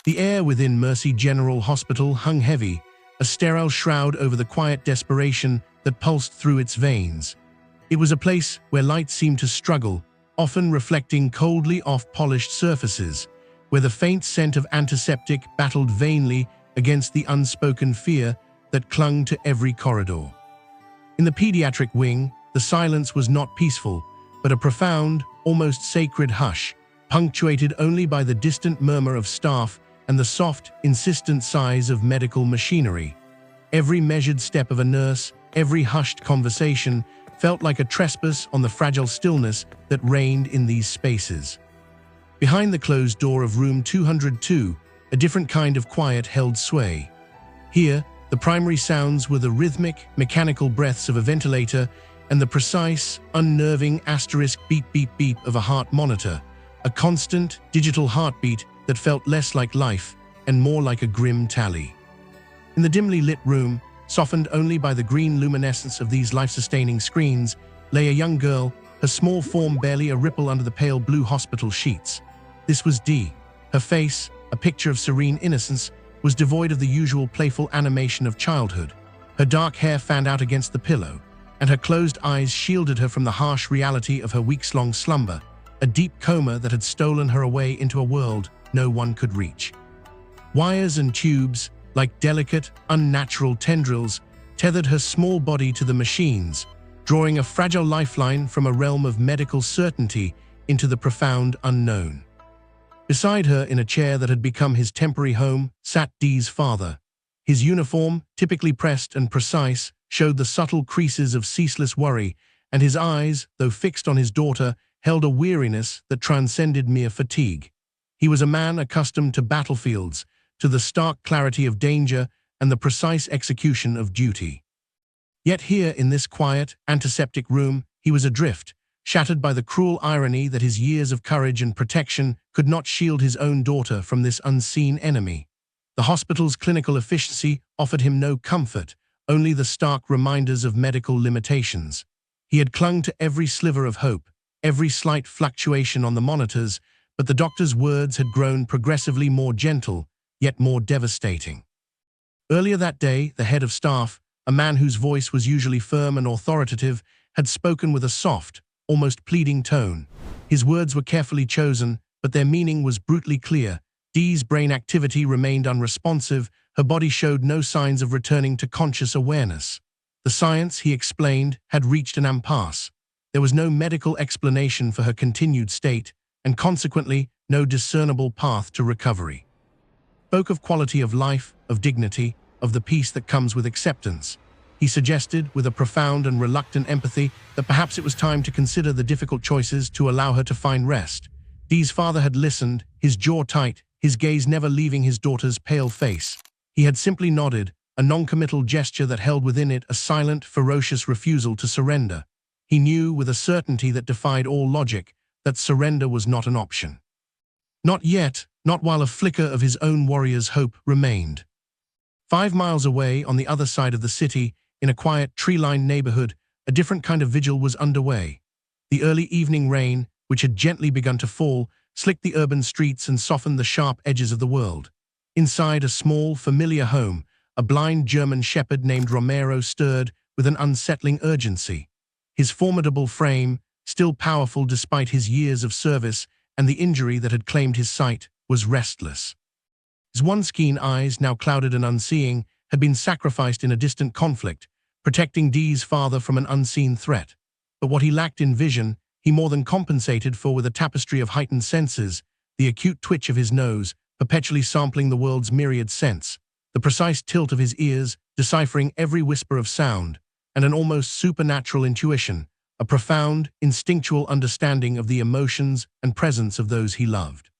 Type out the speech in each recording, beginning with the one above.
The air within Mercy General Hospital hung heavy, a sterile shroud over the quiet desperation that pulsed through its veins. It was a place where light seemed to struggle, often reflecting coldly off-polished surfaces, where the faint scent of antiseptic battled vainly against the unspoken fear that clung to every corridor. In the pediatric wing, the silence was not peaceful, but a profound, almost sacred hush, punctuated only by the distant murmur of staff and the soft, insistent sighs of medical machinery. Every measured step of a nurse, every hushed conversation, felt like a trespass on the fragile stillness that reigned in these spaces. Behind the closed door of room 202, a different kind of quiet held sway. Here, the primary sounds were the rhythmic, mechanical breaths of a ventilator and the precise, unnerving asterisk beep beep beep of a heart monitor, a constant, digital heartbeat that felt less like life and more like a grim tally. In the dimly lit room, softened only by the green luminescence of these life-sustaining screens, lay a young girl, her small form barely a ripple under the pale blue hospital sheets. This was Dee. Her face, a picture of serene innocence, was devoid of the usual playful animation of childhood. Her dark hair fanned out against the pillow, and her closed eyes shielded her from the harsh reality of her weeks-long slumber, a deep coma that had stolen her away into a world no one could reach. Wires and tubes, like delicate, unnatural tendrils, tethered her small body to the machines, drawing a fragile lifeline from a realm of medical certainty into the profound unknown. Beside her, in a chair that had become his temporary home, sat Dee's father. His uniform, typically pressed and precise, showed the subtle creases of ceaseless worry, and his eyes, though fixed on his daughter, held a weariness that transcended mere fatigue. He was a man accustomed to battlefields, to the stark clarity of danger and the precise execution of duty. Yet here, in this quiet, antiseptic room, he was adrift, shattered by the cruel irony that his years of courage and protection could not shield his own daughter from this unseen enemy. The hospital's clinical efficiency offered him no comfort, only the stark reminders of medical limitations. He had clung to every sliver of hope, every slight fluctuation on the monitors, but the doctor's words had grown progressively more gentle, yet more devastating. Earlier that day, the head of staff, a man whose voice was usually firm and authoritative, had spoken with a soft, almost pleading tone. His words were carefully chosen, but their meaning was brutally clear. Dee's brain activity remained unresponsive, her body showed no signs of returning to conscious awareness. The science, he explained, had reached an impasse. There was no medical explanation for her continued state, and consequently, no discernible path to recovery. Spoke of quality of life, of dignity, of the peace that comes with acceptance. He suggested, with a profound and reluctant empathy, that perhaps it was time to consider the difficult choices to allow her to find rest. Dee's father had listened, his jaw tight, his gaze never leaving his daughter's pale face. He had simply nodded, a non-committal gesture that held within it a silent, ferocious refusal to surrender. He knew, with a certainty that defied all logic, that surrender was not an option. Not yet, not while a flicker of his own warrior's hope remained. 5 miles away, on the other side of the city, in a quiet, tree-lined neighborhood, a different kind of vigil was underway. The early evening rain, which had gently begun to fall, slicked the urban streets and softened the sharp edges of the world. Inside a small, familiar home, a blind German shepherd named Romero stirred with an unsettling urgency. His formidable frame, still powerful despite his years of service and the injury that had claimed his sight, was restless. His once keen eyes, now clouded and unseeing, had been sacrificed in a distant conflict, protecting Dee's father from an unseen threat. But what he lacked in vision, he more than compensated for with a tapestry of heightened senses, the acute twitch of his nose, perpetually sampling the world's myriad scents, the precise tilt of his ears, deciphering every whisper of sound, and an almost supernatural intuition, a profound, instinctual understanding of the emotions and presence of those he loved.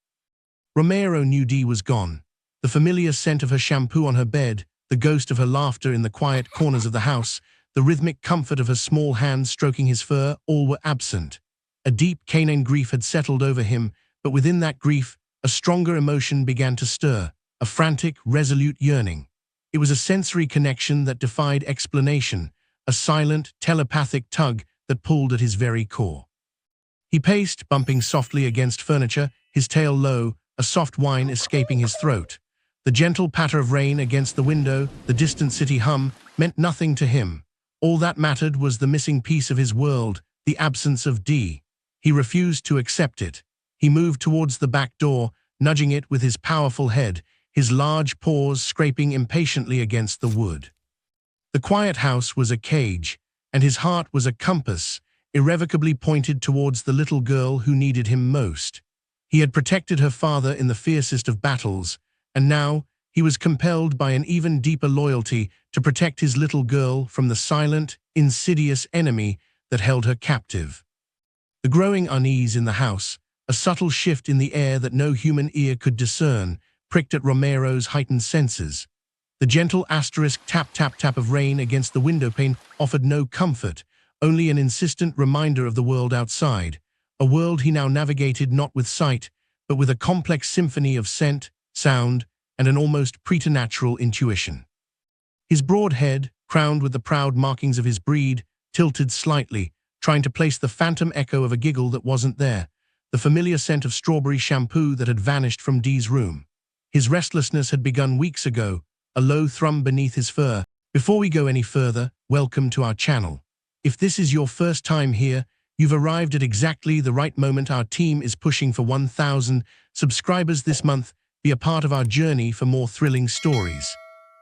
Romero knew Dee was gone. The familiar scent of her shampoo on her bed, the ghost of her laughter in the quiet corners of the house, the rhythmic comfort of her small hands stroking his fur, all were absent. A deep canine grief had settled over him, but within that grief, a stronger emotion began to stir, a frantic, resolute yearning. It was a sensory connection that defied explanation, a silent, telepathic tug that pulled at his very core. He paced, bumping softly against furniture, his tail low, a soft whine escaping his throat. The gentle patter of rain against the window, the distant city hum, meant nothing to him. All that mattered was the missing piece of his world, the absence of Dee. He refused to accept it. He moved towards the back door, nudging it with his powerful head, his large paws scraping impatiently against the wood. The quiet house was a cage, and his heart was a compass, irrevocably pointed towards the little girl who needed him most. He had protected her father in the fiercest of battles, and now he was compelled by an even deeper loyalty to protect his little girl from the silent, insidious enemy that held her captive. The growing unease in the house, a subtle shift in the air that no human ear could discern, pricked at Romero's heightened senses. The gentle asterisk tap-tap-tap of rain against the windowpane offered no comfort, only an insistent reminder of the world outside, a world he now navigated not with sight, but with a complex symphony of scent, sound, and an almost preternatural intuition. His broad head, crowned with the proud markings of his breed, tilted slightly, trying to place the phantom echo of a giggle that wasn't there, the familiar scent of strawberry shampoo that had vanished from Dee's room. His restlessness had begun weeks ago, a low thrum beneath his fur. Before we go any further, welcome to our channel. If this is your first time here, you've arrived at exactly the right moment. Our team is pushing for 1,000 subscribers this month. Be a part of our journey for more thrilling stories.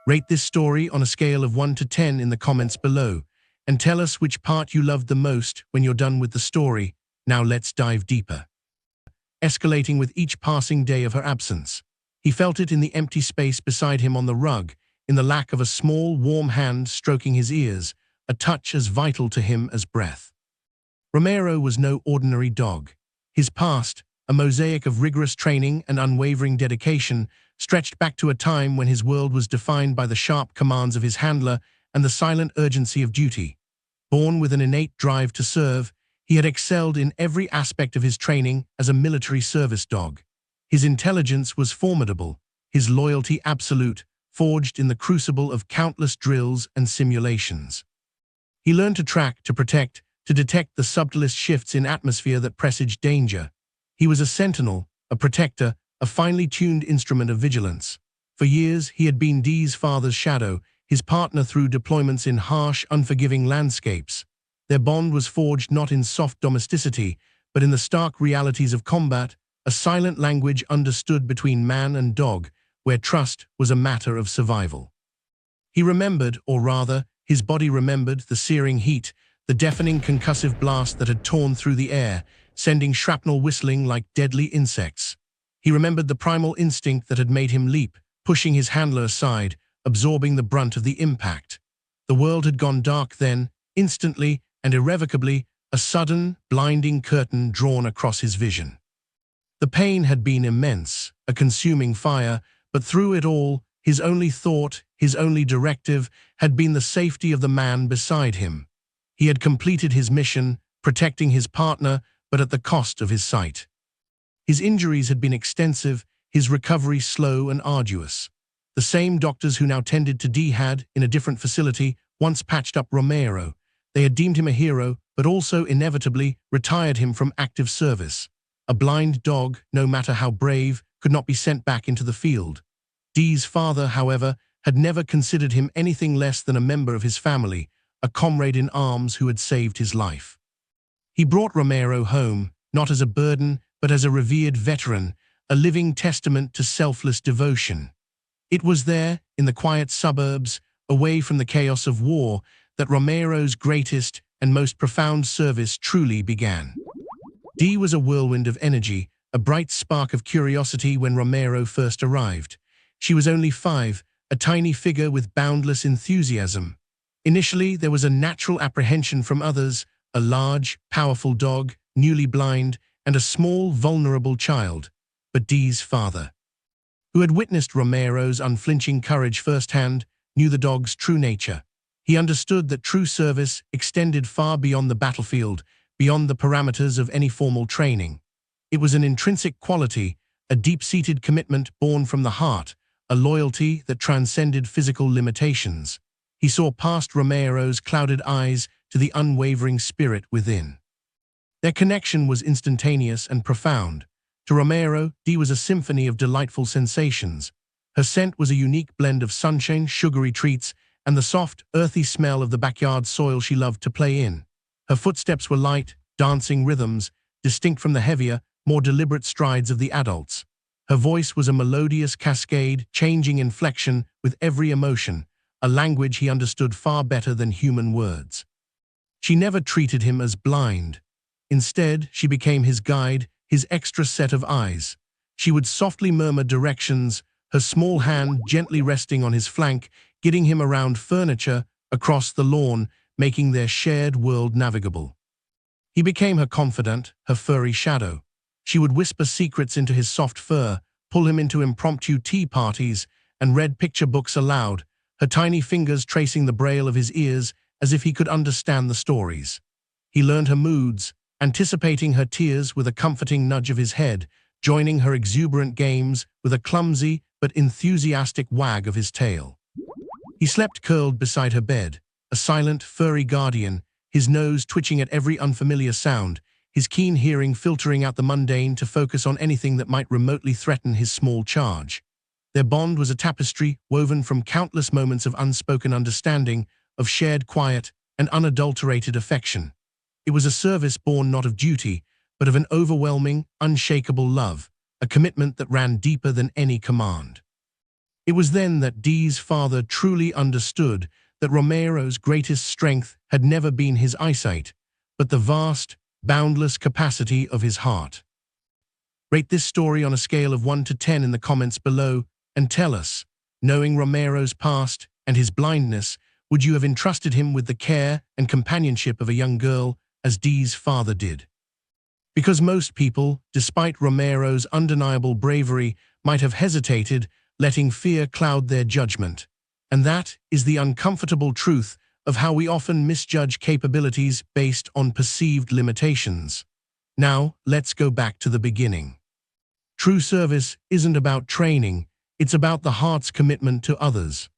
Rate this story on a scale of 1 to 10 in the comments below, and tell us which part you loved the most when you're done with the story. Now let's dive deeper. Escalating with each passing day of her absence. He felt it in the empty space beside him on the rug, in the lack of a small, warm hand stroking his ears, a touch as vital to him as breath. Romero was no ordinary dog. His past, a mosaic of rigorous training and unwavering dedication, stretched back to a time when his world was defined by the sharp commands of his handler and the silent urgency of duty. Born with an innate drive to serve, he had excelled in every aspect of his training as a military service dog. His intelligence was formidable, his loyalty absolute, forged in the crucible of countless drills and simulations. He learned to track, to protect, to detect the subtlest shifts in atmosphere that presaged danger. He was a sentinel, a protector, a finely tuned instrument of vigilance. For years, he had been Dee's father's shadow, his partner through deployments in harsh, unforgiving landscapes. Their bond was forged not in soft domesticity, but in the stark realities of combat, a silent language understood between man and dog, where trust was a matter of survival. He remembered, or rather, his body remembered, the searing heat, the deafening concussive blast that had torn through the air, sending shrapnel whistling like deadly insects. He remembered the primal instinct that had made him leap, pushing his handler aside, absorbing the brunt of the impact. The world had gone dark then, instantly and irrevocably, a sudden, blinding curtain drawn across his vision. The pain had been immense, a consuming fire, but through it all, his only thought, his only directive, had been the safety of the man beside him. He had completed his mission, protecting his partner, but at the cost of his sight. His injuries had been extensive, his recovery slow and arduous. The same doctors who now tended to Dee had, in a different facility, once patched up Romero. They had deemed him a hero, but also inevitably retired him from active service. A blind dog, no matter how brave, could not be sent back into the field. Dee's father, however, had never considered him anything less than a member of his family, a comrade in arms who had saved his life. He brought Romero home, not as a burden, but as a revered veteran, a living testament to selfless devotion. It was there, in the quiet suburbs, away from the chaos of war, that Romero's greatest and most profound service truly began. Dee was a whirlwind of energy, a bright spark of curiosity when Romero first arrived. She was only 5, a tiny figure with boundless enthusiasm. Initially, there was a natural apprehension from others, a large, powerful dog, newly blind, and a small, vulnerable child. But Dee's father, who had witnessed Romero's unflinching courage firsthand, knew the dog's true nature. He understood that true service extended far beyond the battlefield, beyond the parameters of any formal training. It was an intrinsic quality, a deep-seated commitment born from the heart, a loyalty that transcended physical limitations. He saw past Romero's clouded eyes to the unwavering spirit within. Their connection was instantaneous and profound. To Romero, Dee was a symphony of delightful sensations. Her scent was a unique blend of sunshine, sugary treats, and the soft, earthy smell of the backyard soil she loved to play in. Her footsteps were light, dancing rhythms, distinct from the heavier, more deliberate strides of the adults. Her voice was a melodious cascade, changing inflection with every emotion, a language he understood far better than human words. She never treated him as blind. Instead, she became his guide, his extra set of eyes. She would softly murmur directions, her small hand gently resting on his flank, guiding him around furniture, across the lawn, making their shared world navigable. He became her confidant, her furry shadow. She would whisper secrets into his soft fur, pull him into impromptu tea parties, and read picture books aloud, her tiny fingers tracing the braille of his ears as if he could understand the stories. He learned her moods, anticipating her tears with a comforting nudge of his head, joining her exuberant games with a clumsy but enthusiastic wag of his tail. He slept curled beside her bed, a silent, furry guardian, his nose twitching at every unfamiliar sound, his keen hearing filtering out the mundane to focus on anything that might remotely threaten his small charge. Their bond was a tapestry woven from countless moments of unspoken understanding, of shared quiet and unadulterated affection. It was a service born not of duty, but of an overwhelming, unshakable love, a commitment that ran deeper than any command. It was then that Dee's father truly understood that Romero's greatest strength had never been his eyesight, but the vast, boundless capacity of his heart. Rate this story on a scale of 1 to 10 in the comments below and tell us, knowing Romero's past and his blindness, would you have entrusted him with the care and companionship of a young girl as Dee's father did? Because most people, despite Romero's undeniable bravery, might have hesitated, letting fear cloud their judgment. And that is the uncomfortable truth of how we often misjudge capabilities based on perceived limitations. Now, let's go back to the beginning. True service isn't about training, it's about the heart's commitment to others.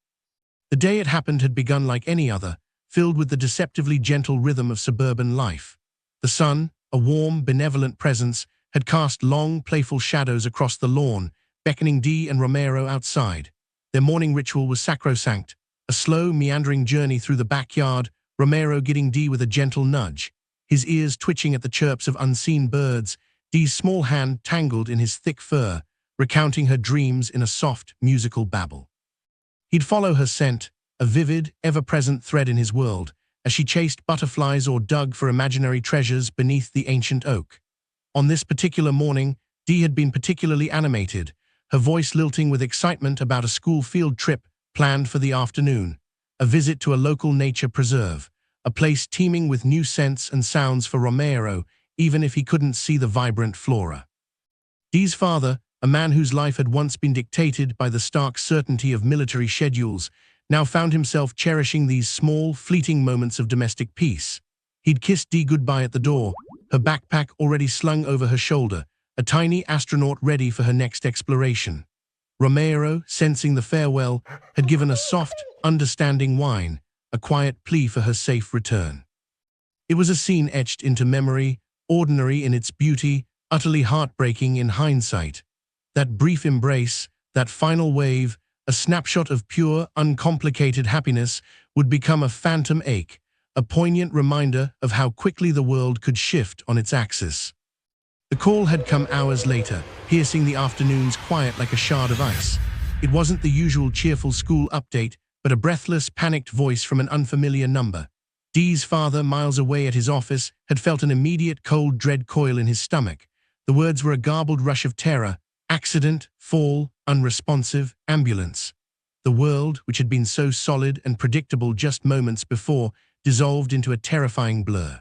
The day it happened had begun like any other, filled with the deceptively gentle rhythm of suburban life. The sun, a warm, benevolent presence, had cast long, playful shadows across the lawn, beckoning Dee and Romero outside. Their morning ritual was sacrosanct, a slow, meandering journey through the backyard, Romero guiding Dee with a gentle nudge, his ears twitching at the chirps of unseen birds, Dee's small hand tangled in his thick fur, recounting her dreams in a soft, musical babble. He'd follow her scent, a vivid, ever-present thread in his world, as she chased butterflies or dug for imaginary treasures beneath the ancient oak. On this particular morning, Dee had been particularly animated, her voice lilting with excitement about a school field trip planned for the afternoon, a visit to a local nature preserve, a place teeming with new scents and sounds for Romero, even if he couldn't see the vibrant flora. Dee's father, a man whose life had once been dictated by the stark certainty of military schedules, now found himself cherishing these small, fleeting moments of domestic peace. He'd kissed Dee goodbye at the door, her backpack already slung over her shoulder, a tiny astronaut ready for her next exploration. Romero, sensing the farewell, had given a soft, understanding whine, a quiet plea for her safe return. It was a scene etched into memory, ordinary in its beauty, utterly heartbreaking in hindsight. That brief embrace, that final wave, a snapshot of pure, uncomplicated happiness, would become a phantom ache, a poignant reminder of how quickly the world could shift on its axis. The call had come hours later, piercing the afternoon's quiet like a shard of ice. It wasn't the usual cheerful school update, but a breathless, panicked voice from an unfamiliar number. Dee's father, miles away at his office, had felt an immediate cold dread coil in his stomach. The words were a garbled rush of terror: accident, fall, unresponsive, ambulance. The world, which had been so solid and predictable just moments before, dissolved into a terrifying blur.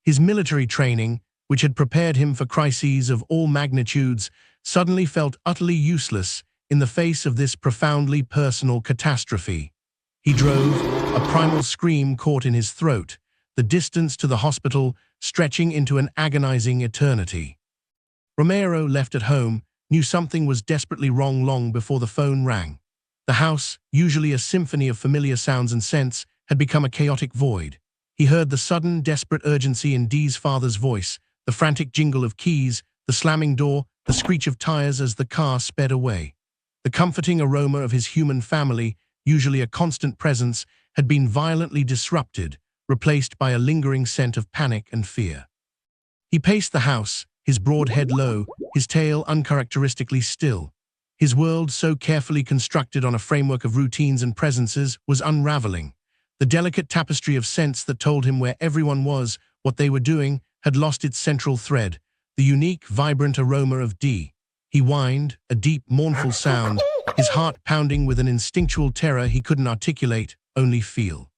His military training, which had prepared him for crises of all magnitudes, suddenly felt utterly useless in the face of this profoundly personal catastrophe. He drove, a primal scream caught in his throat, the distance to the hospital stretching into an agonizing eternity. Romero, left at home, knew something was desperately wrong long before the phone rang. The house, usually a symphony of familiar sounds and scents, had become a chaotic void. He heard the sudden, desperate urgency in Dee's father's voice, the frantic jingle of keys, the slamming door, the screech of tires as the car sped away. The comforting aroma of his human family, usually a constant presence, had been violently disrupted, replaced by a lingering scent of panic and fear. He paced the house, his broad head low, his tail uncharacteristically still. His world, so carefully constructed on a framework of routines and presences, was unraveling. The delicate tapestry of scents that told him where everyone was, what they were doing, had lost its central thread, the unique, vibrant aroma of D. He whined, a deep, mournful sound, his heart pounding with an instinctual terror he couldn't articulate, only feel.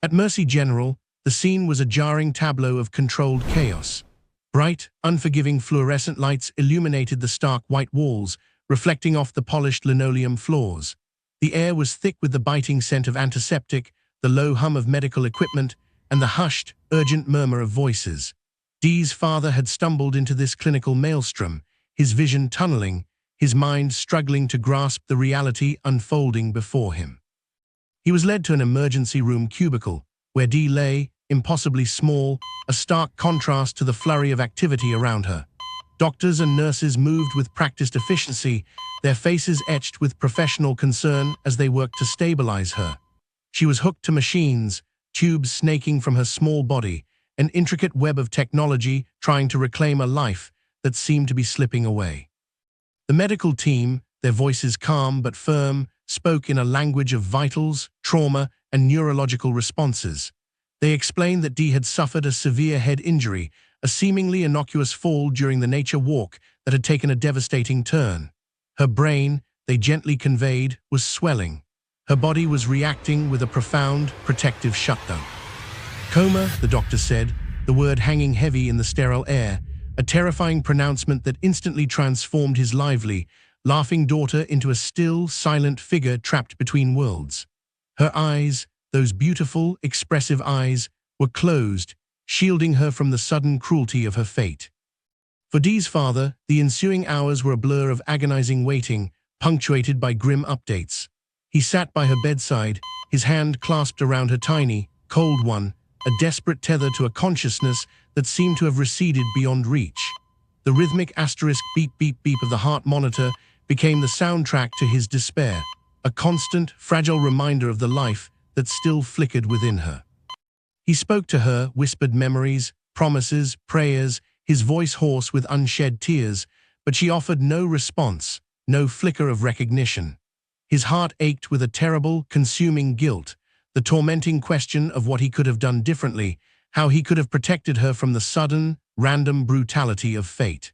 At Mercy General, the scene was a jarring tableau of controlled chaos. Bright, unforgiving fluorescent lights illuminated the stark white walls, reflecting off the polished linoleum floors. The air was thick with the biting scent of antiseptic, the low hum of medical equipment, and the hushed, urgent murmur of voices. Dee's father had stumbled into this clinical maelstrom, his vision tunneling, his mind struggling to grasp the reality unfolding before him. He was led to an emergency room cubicle, where Dee lay, impossibly small, a stark contrast to the flurry of activity around her. Doctors and nurses moved with practiced efficiency, their faces etched with professional concern as they worked to stabilize her. She was hooked to machines, tubes snaking from her small body, an intricate web of technology trying to reclaim a life that seemed to be slipping away. The medical team, their voices calm but firm, spoke in a language of vitals, trauma, and neurological responses. They explained that Dee had suffered a severe head injury, a seemingly innocuous fall during the nature walk that had taken a devastating turn. Her brain, they gently conveyed, was swelling. Her body was reacting with a profound, protective shutdown. Coma, the doctor said, the word hanging heavy in the sterile air, a terrifying pronouncement that instantly transformed his lively, laughing daughter into a still, silent figure trapped between worlds. Her eyes, those beautiful, expressive eyes, were closed, shielding her from the sudden cruelty of her fate. For Dee's father, the ensuing hours were a blur of agonizing waiting, punctuated by grim updates. He sat by her bedside, his hand clasped around her tiny, cold one, a desperate tether to a consciousness that seemed to have receded beyond reach. The rhythmic asterisk beep beep beep of the heart monitor became the soundtrack to his despair, a constant, fragile reminder of the life that still flickered within her. He spoke to her, whispered memories, promises, prayers, his voice hoarse with unshed tears, but she offered no response, no flicker of recognition. His heart ached with a terrible, consuming guilt, the tormenting question of what he could have done differently, how he could have protected her from the sudden, random brutality of fate.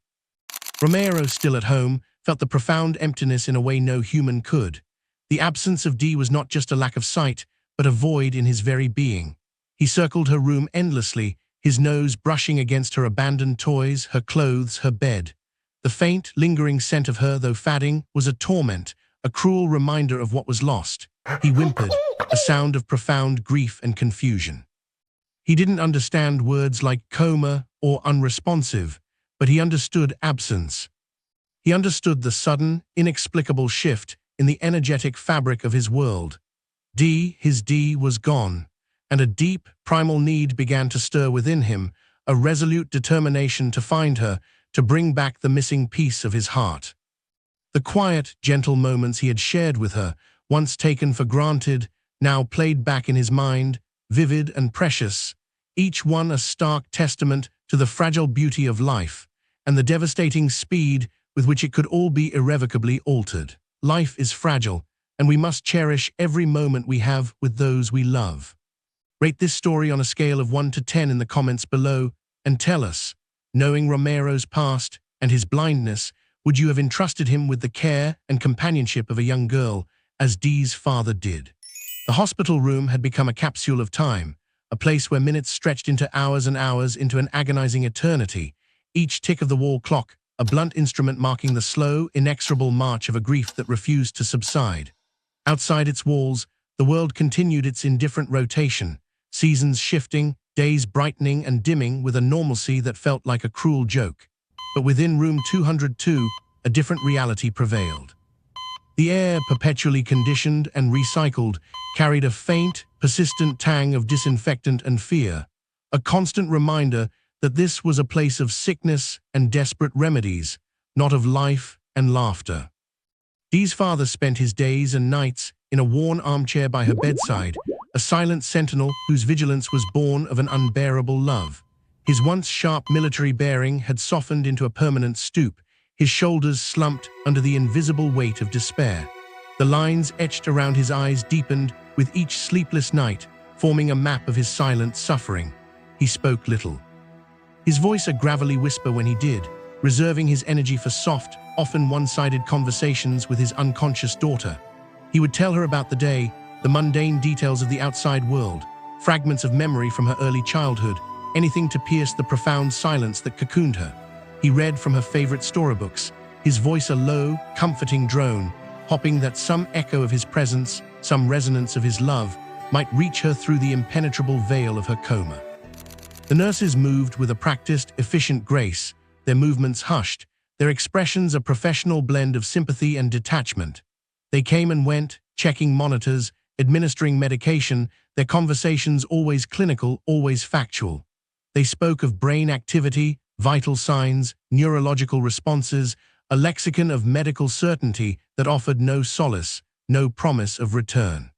Romero, still at home, felt the profound emptiness in a way no human could. The absence of Dee was not just a lack of sight, but a void in his very being. He circled her room endlessly, his nose brushing against her abandoned toys, her clothes, her bed. The faint, lingering scent of her, though fading, was a torment, a cruel reminder of what was lost. He whimpered, a sound of profound grief and confusion. He didn't understand words like coma or unresponsive, but he understood absence. He understood the sudden, inexplicable shift in the energetic fabric of his world. His Dee was gone, and a deep, primal need began to stir within him, a resolute determination to find her, to bring back the missing piece of his heart. The quiet, gentle moments he had shared with her, once taken for granted, now played back in his mind, vivid and precious, each one a stark testament to the fragile beauty of life, and the devastating speed with which it could all be irrevocably altered. Life is fragile, and we must cherish every moment we have with those we love. Rate this story on a scale of 1 to 10 in the comments below, and tell us, knowing Romero's past and his blindness, would you have entrusted him with the care and companionship of a young girl, as Dee's father did? The hospital room had become a capsule of time, a place where minutes stretched into hours and hours into an agonizing eternity, each tick of the wall clock a blunt instrument marking the slow, inexorable march of a grief that refused to subside. Outside its walls, the world continued its indifferent rotation, seasons shifting, days brightening and dimming with a normalcy that felt like a cruel joke. But within room 202, a different reality prevailed. The air, perpetually conditioned and recycled, carried a faint, persistent tang of disinfectant and fear, a constant reminder that this was a place of sickness and desperate remedies, not of life and laughter. Dee's father spent his days and nights in a worn armchair by her bedside, a silent sentinel whose vigilance was born of an unbearable love. His once sharp military bearing had softened into a permanent stoop, his shoulders slumped under the invisible weight of despair. The lines etched around his eyes deepened with each sleepless night, forming a map of his silent suffering. He spoke little, his voice a gravelly whisper when he did, reserving his energy for soft, often one-sided conversations with his unconscious daughter. He would tell her about the day, the mundane details of the outside world, fragments of memory from her early childhood, anything to pierce the profound silence that cocooned her. He read from her favorite storybooks, his voice a low, comforting drone, hoping that some echo of his presence, some resonance of his love, might reach her through the impenetrable veil of her coma. The nurses moved with a practiced, efficient grace, their movements hushed, their expressions a professional blend of sympathy and detachment. They came and went, checking monitors, administering medication, their conversations always clinical, always factual. They spoke of brain activity, vital signs, neurological responses, a lexicon of medical certainty that offered no solace, no promise of return.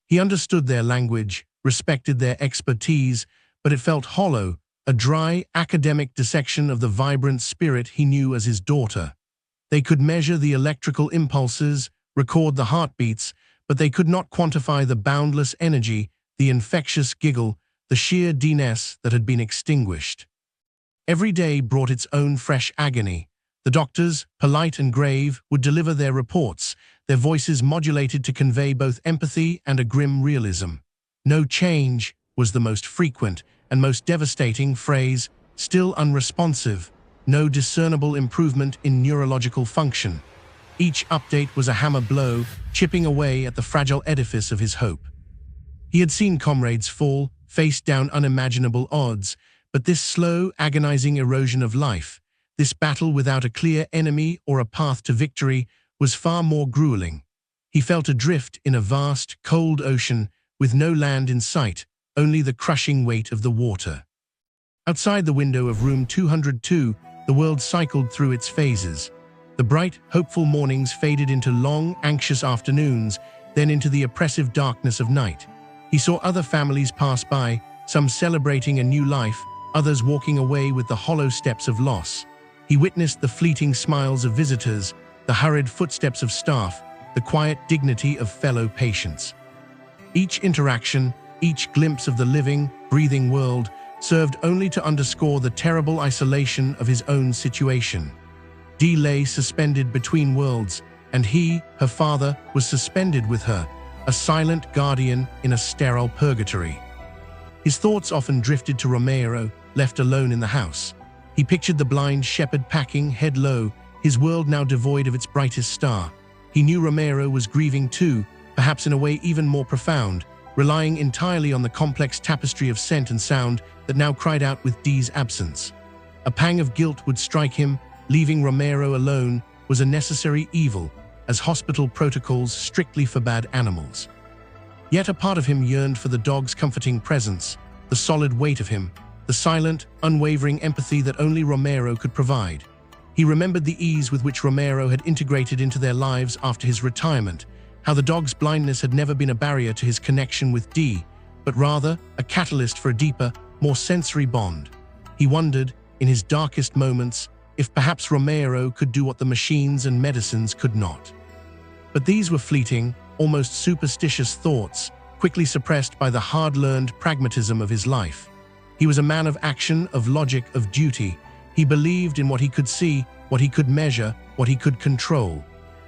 He understood their language, respected their expertise, but it felt hollow, a dry, academic dissection of the vibrant spirit he knew as his daughter. They could measure the electrical impulses, record the heartbeats, but they could not quantify the boundless energy, the infectious giggle, the sheer diness that had been extinguished. Every day brought its own fresh agony. The doctors, polite and grave, would deliver their reports, their voices modulated to convey both empathy and a grim realism. "No change" was the most frequent and most devastating phrase, still unresponsive, no discernible improvement in neurological function. Each update was a hammer blow, chipping away at the fragile edifice of his hope. He had seen comrades fall, face down unimaginable odds, but this slow, agonizing erosion of life, this battle without a clear enemy or a path to victory, was far more grueling. He felt adrift in a vast, cold ocean with no land in sight, only the crushing weight of the water. Outside the window of room 202, the world cycled through its phases. The bright, hopeful mornings faded into long, anxious afternoons, then into the oppressive darkness of night. He saw other families pass by, some celebrating a new life, others walking away with the hollow steps of loss. He witnessed the fleeting smiles of visitors, the hurried footsteps of staff, the quiet dignity of fellow patients. Each interaction, each glimpse of the living, breathing world, served only to underscore the terrible isolation of his own situation. Dee lay suspended between worlds, and he, her father, was suspended with her, a silent guardian in a sterile purgatory. His thoughts often drifted to Romero, left alone in the house. He pictured the blind Shephard packing, head low, his world now devoid of its brightest star. He knew Romero was grieving too, perhaps in a way even more profound, relying entirely on the complex tapestry of scent and sound that now cried out with Dee's absence. A pang of guilt would strike him. Leaving Romero alone was a necessary evil, as hospital protocols strictly forbade animals. Yet a part of him yearned for the dog's comforting presence, the solid weight of him, the silent, unwavering empathy that only Romero could provide. He remembered the ease with which Romero had integrated into their lives after his retirement, how the dog's blindness had never been a barrier to his connection with Dee, but rather a catalyst for a deeper, more sensory bond. He wondered, in his darkest moments, if perhaps Romero could do what the machines and medicines could not. But these were fleeting, almost superstitious thoughts, quickly suppressed by the hard-learned pragmatism of his life. He was a man of action, of logic, of duty. He believed in what he could see, what he could measure, what he could control.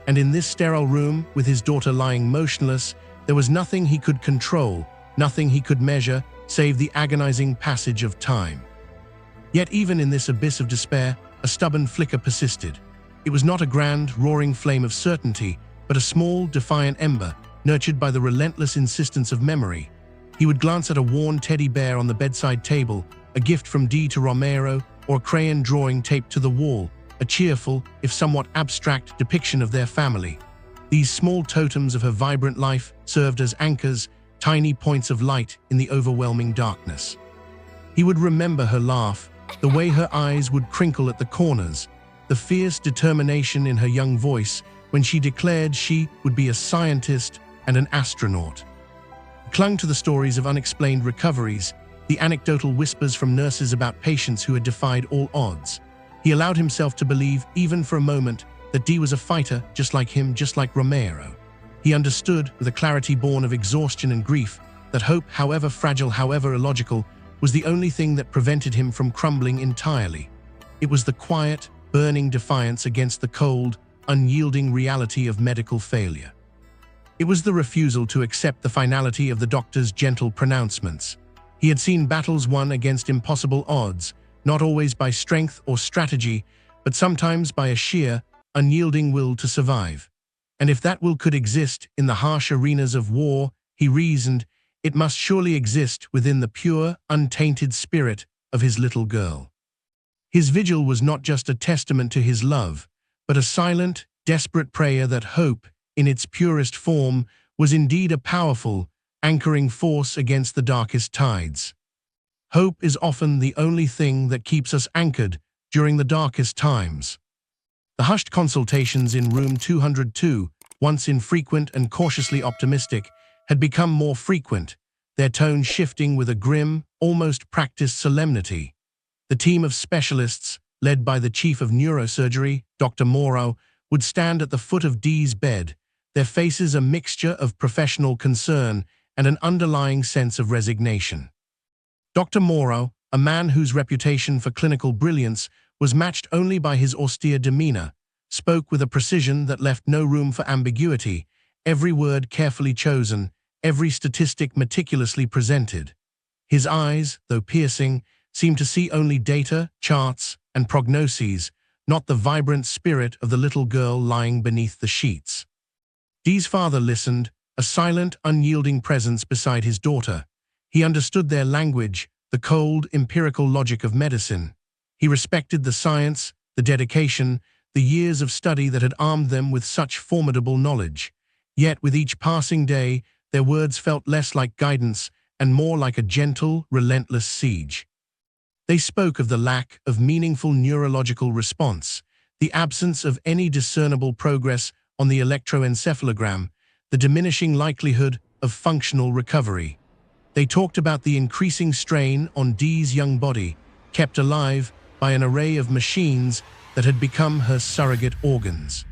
And in this sterile room, with his daughter lying motionless, there was nothing he could control, nothing he could measure, save the agonizing passage of time. Yet even in this abyss of despair, a stubborn flicker persisted. It was not a grand, roaring flame of certainty, but a small, defiant ember, nurtured by the relentless insistence of memory. He would glance at a worn teddy bear on the bedside table, a gift from Dee to Romero, or a crayon drawing taped to the wall, a cheerful, if somewhat abstract, depiction of their family. These small totems of her vibrant life served as anchors, tiny points of light in the overwhelming darkness. He would remember her laugh, the way her eyes would crinkle at the corners, the fierce determination in her young voice when she declared she would be a scientist and an astronaut. He clung to the stories of unexplained recoveries, the anecdotal whispers from nurses about patients who had defied all odds. He allowed himself to believe, even for a moment, that Dee was a fighter just like him, just like Romero. He understood, with a clarity born of exhaustion and grief, that hope, however fragile, however illogical, was the only thing that prevented him from crumbling entirely. It was the quiet, burning defiance against the cold, unyielding reality of medical failure. It was the refusal to accept the finality of the doctor's gentle pronouncements. He had seen battles won against impossible odds, not always by strength or strategy, but sometimes by a sheer, unyielding will to survive. And if that will could exist in the harsh arenas of war, he reasoned, it must surely exist within the pure, untainted spirit of his little girl. His vigil was not just a testament to his love, but a silent, desperate prayer that hope, in its purest form, was indeed a powerful, anchoring force against the darkest tides. Hope is often the only thing that keeps us anchored during the darkest times. The hushed consultations in room 202, once infrequent and cautiously optimistic, had become more frequent, their tone shifting with a grim, almost practiced solemnity. The team of specialists, led by the chief of neurosurgery, Dr. Morrow, would stand at the foot of Dee's bed, their faces a mixture of professional concern and an underlying sense of resignation. Dr. Morrow, a man whose reputation for clinical brilliance was matched only by his austere demeanor, spoke with a precision that left no room for ambiguity, every word carefully chosen, every statistic meticulously presented. His eyes, though piercing, seemed to see only data, charts, and prognoses, not the vibrant spirit of the little girl lying beneath the sheets. Dee's father listened, a silent, unyielding presence beside his daughter. He understood their language, the cold, empirical logic of medicine. He respected the science, the dedication, the years of study that had armed them with such formidable knowledge. Yet with each passing day, their words felt less like guidance and more like a gentle, relentless siege. They spoke of the lack of meaningful neurological response, the absence of any discernible progress on the electroencephalogram, the diminishing likelihood of functional recovery. They talked about the increasing strain on Dee's young body, kept alive by an array of machines that had become her surrogate organs.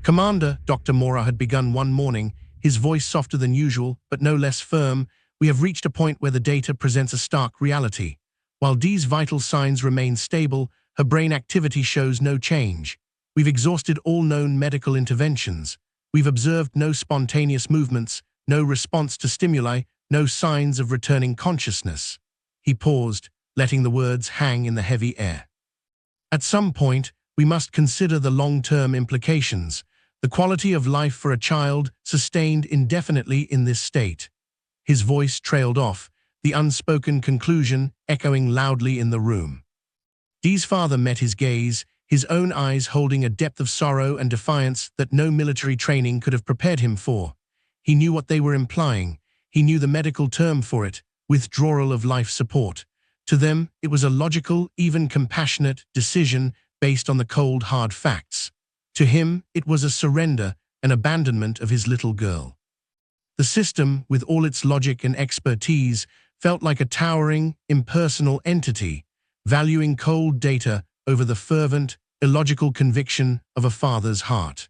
Commander, Dr. Morrow had begun one morning, his voice softer than usual, but no less firm. We have reached a point where the data presents a stark reality. While Dee's vital signs remain stable, her brain activity shows no change. We've exhausted all known medical interventions. We've observed no spontaneous movements, no response to stimuli, no signs of returning consciousness. He paused, letting the words hang in the heavy air. At some point, we must consider the long-term implications, the quality of life for a child sustained indefinitely in this state. His voice trailed off, the unspoken conclusion echoing loudly in the room. Dee's father met his gaze, his own eyes holding a depth of sorrow and defiance that no military training could have prepared him for. He knew what they were implying. He knew the medical term for it, withdrawal of life support. To them, it was a logical, even compassionate decision based on the cold, hard facts. To him, it was a surrender, an abandonment of his little girl. The system, with all its logic and expertise, felt like a towering, impersonal entity, valuing cold data over the fervent, illogical conviction of a father's heart.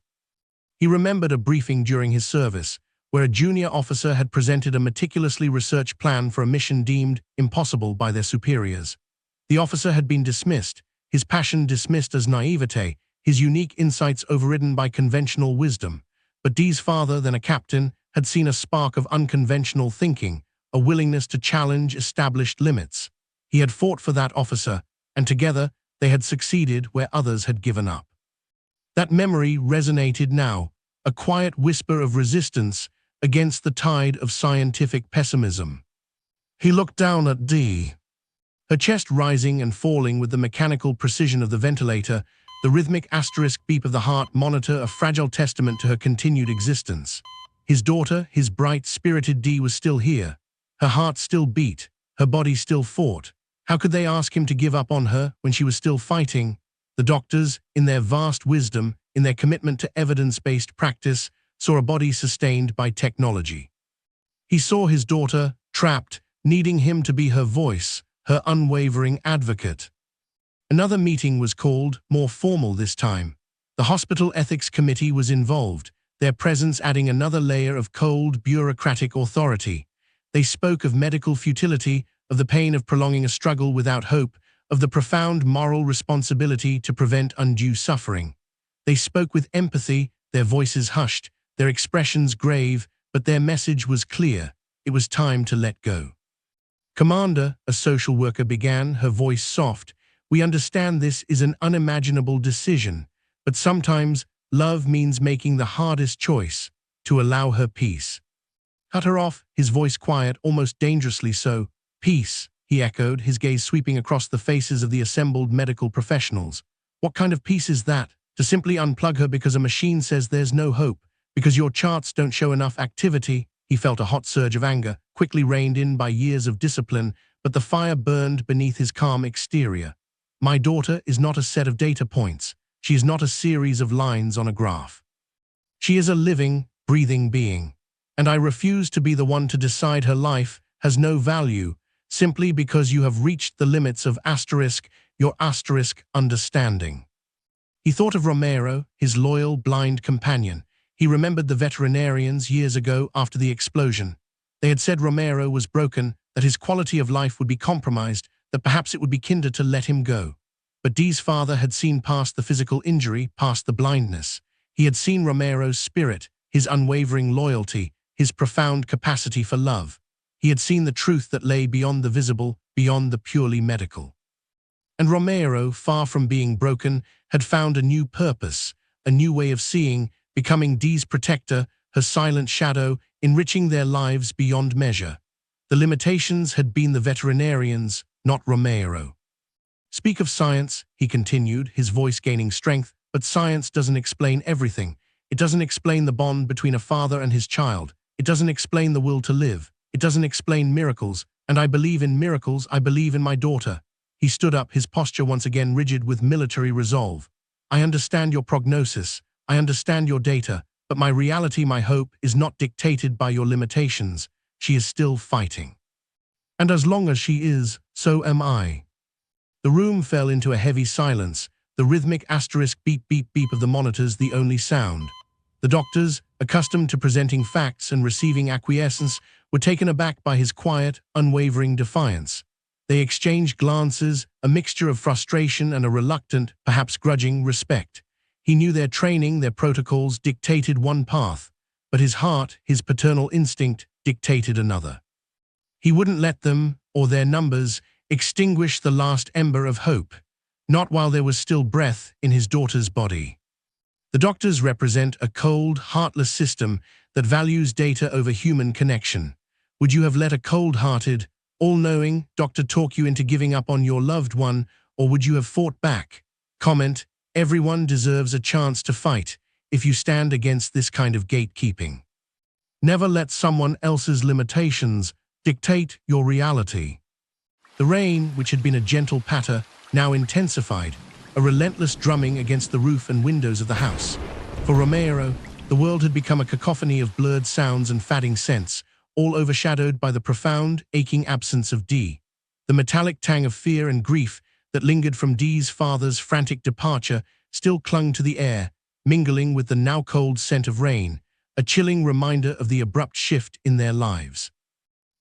He remembered a briefing during his service, where a junior officer had presented a meticulously researched plan for a mission deemed impossible by their superiors. The officer had been dismissed, his passion dismissed as naivete, his unique insights overridden by conventional wisdom. But Dee's father, then a captain, had seen a spark of unconventional thinking, a willingness to challenge established limits. He had fought for that officer, and together they had succeeded where others had given up. That memory resonated now, a quiet whisper of resistance against the tide of scientific pessimism. He looked down at Dee, her chest rising and falling with the mechanical precision of the ventilator, the rhythmic asterisk beep of the heart monitor a fragile testament to her continued existence. His daughter, his bright, spirited Dee, was still here. Her heart still beat, her body still fought. How could they ask him to give up on her when she was still fighting? The doctors, in their vast wisdom, in their commitment to evidence-based practice, saw a body sustained by technology. He saw his daughter, trapped, needing him to be her voice, her unwavering advocate. Another meeting was called, more formal this time. The hospital ethics committee was involved, their presence adding another layer of cold, bureaucratic authority. They spoke of medical futility, of the pain of prolonging a struggle without hope, of the profound moral responsibility to prevent undue suffering. They spoke with empathy, their voices hushed, their expressions grave, but their message was clear. It was time to let go. "Commander," a social worker began, her voice soft, "we understand this is an unimaginable decision, but sometimes love means making the hardest choice, to allow her peace." "Cut her off," his voice quiet, almost dangerously so. "Peace," he echoed, his gaze sweeping across the faces of the assembled medical professionals. "What kind of peace is that? To simply unplug her because a machine says there's no hope, because your charts don't show enough activity?" He felt a hot surge of anger, quickly reined in by years of discipline, but the fire burned beneath his calm exterior. "My daughter is not a set of data points. She is not a series of lines on a graph. She is a living, breathing being. And I refuse to be the one to decide her life has no value, simply because you have reached the limits of your understanding." He thought of Romero, his loyal, blind companion. He remembered the veterinarians years ago after the explosion. They had said Romero was broken, that his quality of life would be compromised, that perhaps it would be kinder to let him go. But Dee's father had seen past the physical injury, past the blindness. He had seen Romero's spirit, his unwavering loyalty, his profound capacity for love. He had seen the truth that lay beyond the visible, beyond the purely medical. And Romero, far from being broken, had found a new purpose, a new way of seeing, becoming Dee's protector, her silent shadow, enriching their lives beyond measure. The limitations had been the veterinarians, not Romero. "Speak of science," he continued, his voice gaining strength, "but science doesn't explain everything. It doesn't explain the bond between a father and his child. It doesn't explain the will to live. It doesn't explain miracles, and I believe in miracles, I believe in my daughter." He stood up, his posture once again rigid with military resolve. "I understand your prognosis. I understand your data, but my reality, my hope, is not dictated by your limitations. She is still fighting. And as long as she is, so am I." The room fell into a heavy silence, the rhythmic asterisk beep beep beep of the monitors the only sound. The doctors, accustomed to presenting facts and receiving acquiescence, were taken aback by his quiet, unwavering defiance. They exchanged glances, a mixture of frustration and a reluctant, perhaps grudging, respect. He knew their training, their protocols dictated one path, but his heart, his paternal instinct, dictated another. He wouldn't let them, or their numbers, extinguish the last ember of hope, not while there was still breath in his daughter's body. The doctors represent a cold, heartless system that values data over human connection. Would you have let a cold-hearted, all-knowing doctor talk you into giving up on your loved one, or would you have fought back? Comment: everyone deserves a chance to fight if you stand against this kind of gatekeeping. Never let someone else's limitations dictate your reality. The rain, which had been a gentle patter, now intensified, a relentless drumming against the roof and windows of the house. For Romero, the world had become a cacophony of blurred sounds and fading scents, all overshadowed by the profound, aching absence of Dee. The metallic tang of fear and grief that lingered from Dee's father's frantic departure still clung to the air, mingling with the now cold scent of rain, a chilling reminder of the abrupt shift in their lives.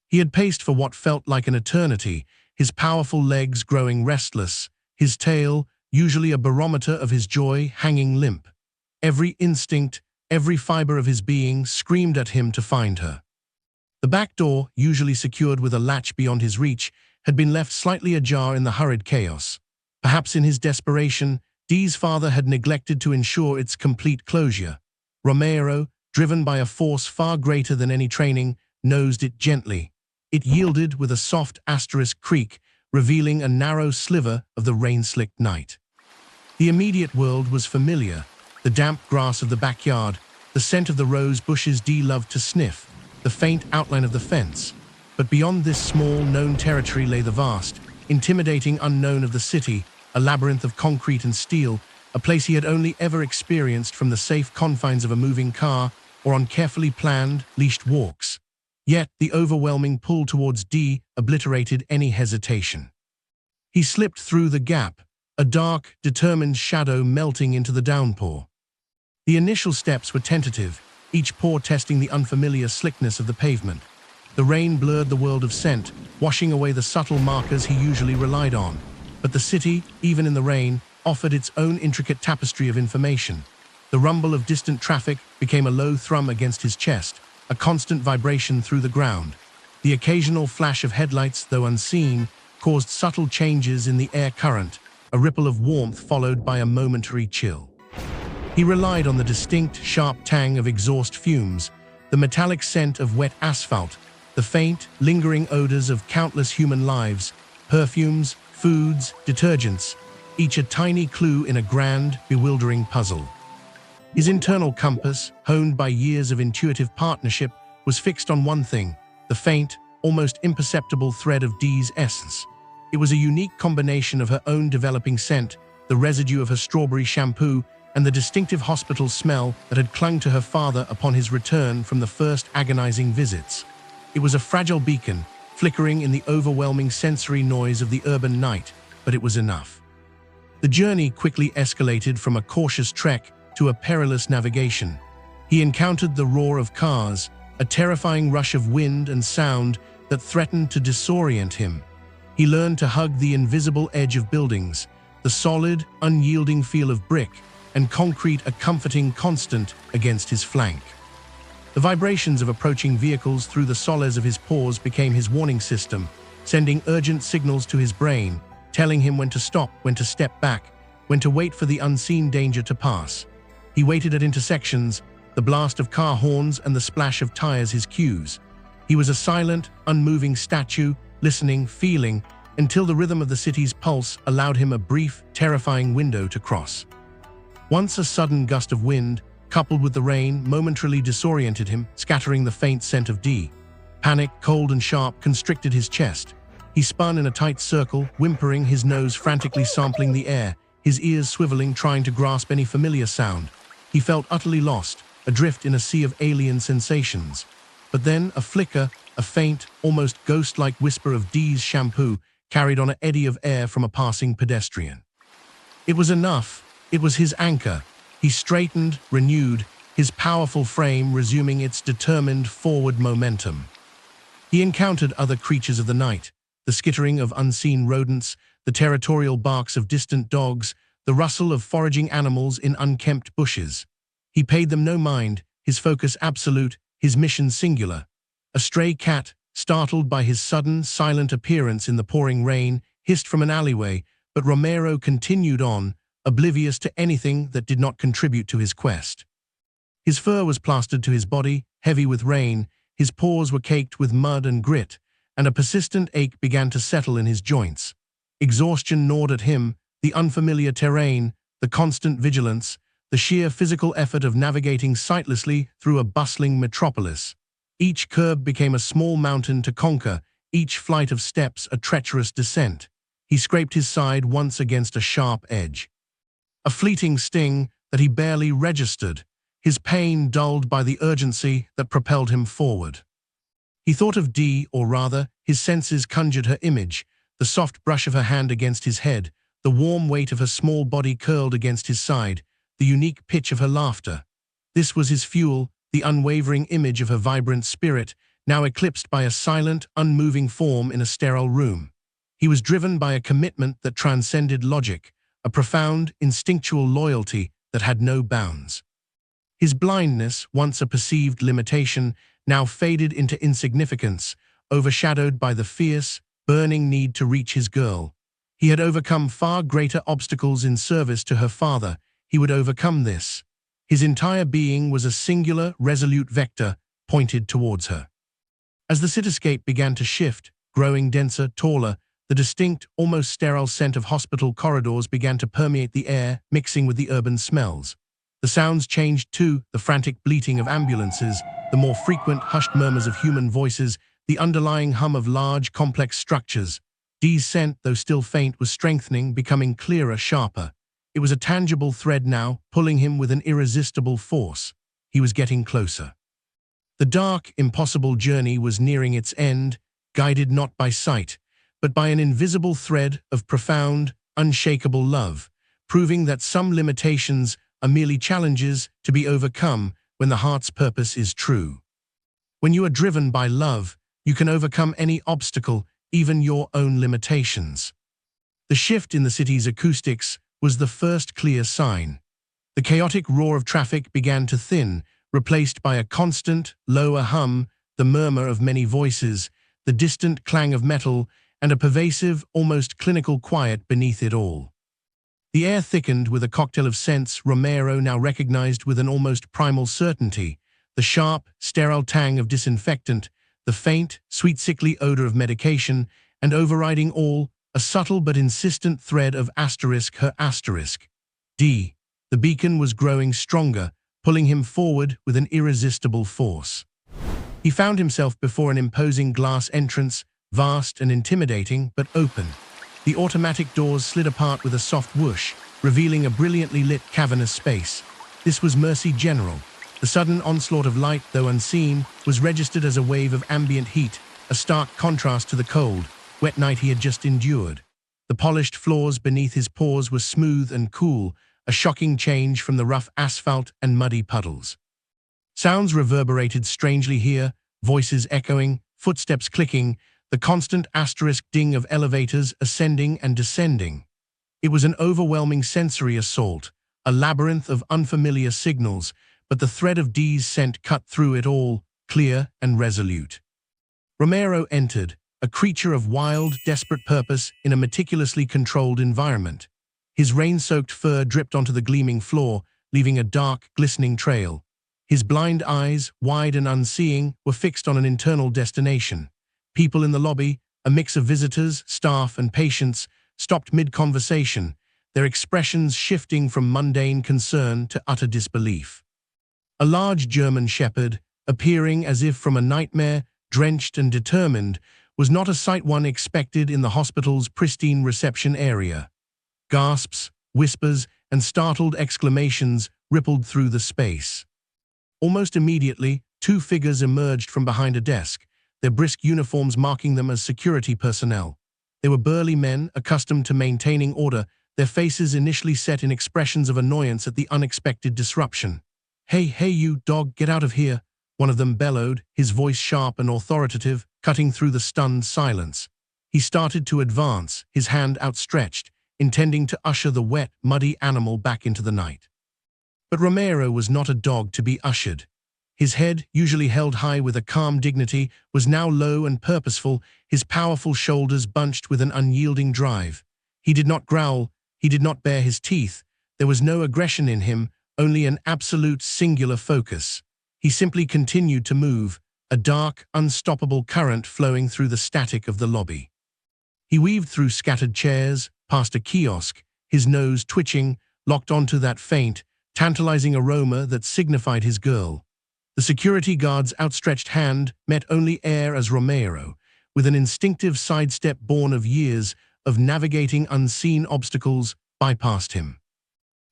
He had paced for what felt like an eternity, his powerful legs growing restless, his tail, usually a barometer of his joy, hanging limp. Every instinct, every fiber of his being screamed at him to find her. The back door, usually secured with a latch beyond his reach, had been left slightly ajar in the hurried chaos. Perhaps in his desperation, Dee's father had neglected to ensure its complete closure. Romero, driven by a force far greater than any training, nosed it gently. It yielded with a soft asterisk creak, revealing a narrow sliver of the rain-slicked night. The immediate world was familiar, the damp grass of the backyard, the scent of the rose bushes Dee loved to sniff, the faint outline of the fence. But beyond this small, known territory lay the vast, intimidating unknown of the city, a labyrinth of concrete and steel, a place he had only ever experienced from the safe confines of a moving car or on carefully planned, leashed walks. Yet the overwhelming pull towards D obliterated any hesitation. He slipped through the gap, a dark, determined shadow melting into the downpour. The initial steps were tentative, each paw testing the unfamiliar slickness of the pavement. The rain blurred the world of scent, washing away the subtle markers he usually relied on. But the city, even in the rain, offered its own intricate tapestry of information. The rumble of distant traffic became a low thrum against his chest, a constant vibration through the ground. The occasional flash of headlights, though unseen, caused subtle changes in the air current, a ripple of warmth followed by a momentary chill. He relied on the distinct, sharp tang of exhaust fumes, the metallic scent of wet asphalt, the faint, lingering odors of countless human lives, perfumes, foods, detergents, each a tiny clue in a grand, bewildering puzzle. His internal compass, honed by years of intuitive partnership, was fixed on one thing, the faint, almost imperceptible thread of Dee's essence. It was a unique combination of her own developing scent, the residue of her strawberry shampoo, and the distinctive hospital smell that had clung to her father upon his return from the first agonizing visits. It was a fragile beacon, flickering in the overwhelming sensory noise of the urban night, but it was enough. The journey quickly escalated from a cautious trek to a perilous navigation. He encountered the roar of cars, a terrifying rush of wind and sound that threatened to disorient him. He learned to hug the invisible edge of buildings, the solid, unyielding feel of brick, and concrete a comforting constant against his flank. The vibrations of approaching vehicles through the soles of his paws became his warning system, sending urgent signals to his brain, telling him when to stop, when to step back, when to wait for the unseen danger to pass. He waited at intersections, the blast of car horns and the splash of tires his cues. He was a silent, unmoving statue, listening, feeling, until the rhythm of the city's pulse allowed him a brief, terrifying window to cross. Once a sudden gust of wind, coupled with the rain, momentarily disoriented him, scattering the faint scent of D. Panic, cold and sharp, constricted his chest. He spun in a tight circle, whimpering, his nose frantically sampling the air, his ears swiveling, trying to grasp any familiar sound. He felt utterly lost, adrift in a sea of alien sensations. But then a flicker, a faint, almost ghost-like whisper of D's shampoo carried on an eddy of air from a passing pedestrian. It was enough. It was his anchor. He straightened, renewed, his powerful frame resuming its determined forward momentum. He encountered other creatures of the night, the skittering of unseen rodents, the territorial barks of distant dogs, the rustle of foraging animals in unkempt bushes. He paid them no mind, his focus absolute, his mission singular. A stray cat, startled by his sudden, silent appearance in the pouring rain, hissed from an alleyway, but Romero continued on, oblivious to anything that did not contribute to his quest. His fur was plastered to his body, heavy with rain, his paws were caked with mud and grit, and a persistent ache began to settle in his joints. Exhaustion gnawed at him, the unfamiliar terrain, the constant vigilance, the sheer physical effort of navigating sightlessly through a bustling metropolis. Each curb became a small mountain to conquer, each flight of steps a treacherous descent. He scraped his side once against a sharp edge. A fleeting sting that he barely registered, his pain dulled by the urgency that propelled him forward. He thought of Dee, or rather, his senses conjured her image, the soft brush of her hand against his head, the warm weight of her small body curled against his side, the unique pitch of her laughter. This was his fuel, the unwavering image of her vibrant spirit, now eclipsed by a silent, unmoving form in a sterile room. He was driven by a commitment that transcended logic, a profound, instinctual loyalty that had no bounds. His blindness, once a perceived limitation, now faded into insignificance, overshadowed by the fierce, burning need to reach his girl. He had overcome far greater obstacles in service to her father. He would overcome this. His entire being was a singular, resolute vector pointed towards her. As the cityscape began to shift, growing denser, taller, the distinct, almost sterile scent of hospital corridors began to permeate the air, mixing with the urban smells. The sounds changed too, the frantic bleating of ambulances, the more frequent, hushed murmurs of human voices, the underlying hum of large, complex structures. Dee's scent, though still faint, was strengthening, becoming clearer, sharper. It was a tangible thread now, pulling him with an irresistible force. He was getting closer. The dark, impossible journey was nearing its end, guided not by sight, but by an invisible thread of profound, unshakable love, proving that some limitations are merely challenges to be overcome when the heart's purpose is true. When you are driven by love, you can overcome any obstacle, even your own limitations. The shift in the city's acoustics was the first clear sign. The chaotic roar of traffic began to thin, replaced by a constant, lower hum, the murmur of many voices, the distant clang of metal, and a pervasive, almost clinical quiet beneath it all. The air thickened with a cocktail of scents Romero now recognized with an almost primal certainty: the sharp, sterile tang of disinfectant, the faint, sweet sickly odor of medication, and overriding all, a subtle but insistent thread of her asterisk. D. The beacon was growing stronger, pulling him forward with an irresistible force. He found himself before an imposing glass entrance, vast and intimidating, but open. The automatic doors slid apart with a soft whoosh, revealing a brilliantly lit cavernous space. This was Mercy General. The sudden onslaught of light, though unseen, was registered as a wave of ambient heat, a stark contrast to the cold, wet night he had just endured. The polished floors beneath his paws were smooth and cool, a shocking change from the rough asphalt and muddy puddles. Sounds reverberated strangely here, voices echoing, footsteps clicking, the constant asterisk ding of elevators ascending and descending. It was an overwhelming sensory assault, a labyrinth of unfamiliar signals, but the thread of Dee's scent cut through it all, clear and resolute. Romero entered, a creature of wild, desperate purpose in a meticulously controlled environment. His rain-soaked fur dripped onto the gleaming floor, leaving a dark, glistening trail. His blind eyes, wide and unseeing, were fixed on an internal destination. People in the lobby, a mix of visitors, staff, and patients, stopped mid-conversation, their expressions shifting from mundane concern to utter disbelief. A large German Shepherd, appearing as if from a nightmare, drenched and determined, was not a sight one expected in the hospital's pristine reception area. Gasps, whispers, and startled exclamations rippled through the space. Almost immediately, two figures emerged from behind a desk, their brisk uniforms marking them as security personnel. They were burly men, accustomed to maintaining order, their faces initially set in expressions of annoyance at the unexpected disruption. Hey, you dog, get out of here," one of them bellowed, his voice sharp and authoritative, cutting through the stunned silence. He started to advance, his hand outstretched, intending to usher the wet, muddy animal back into the night. But Romero was not a dog to be ushered. His head, usually held high with a calm dignity, was now low and purposeful, his powerful shoulders bunched with an unyielding drive. He did not growl, he did not bare his teeth. There was no aggression in him, only an absolute singular focus. He simply continued to move, a dark, unstoppable current flowing through the static of the lobby. He weaved through scattered chairs, past a kiosk, his nose twitching, locked onto that faint, tantalizing aroma that signified his girl. The security guard's outstretched hand met only air as Romero, with an instinctive sidestep born of years of navigating unseen obstacles, bypassed him.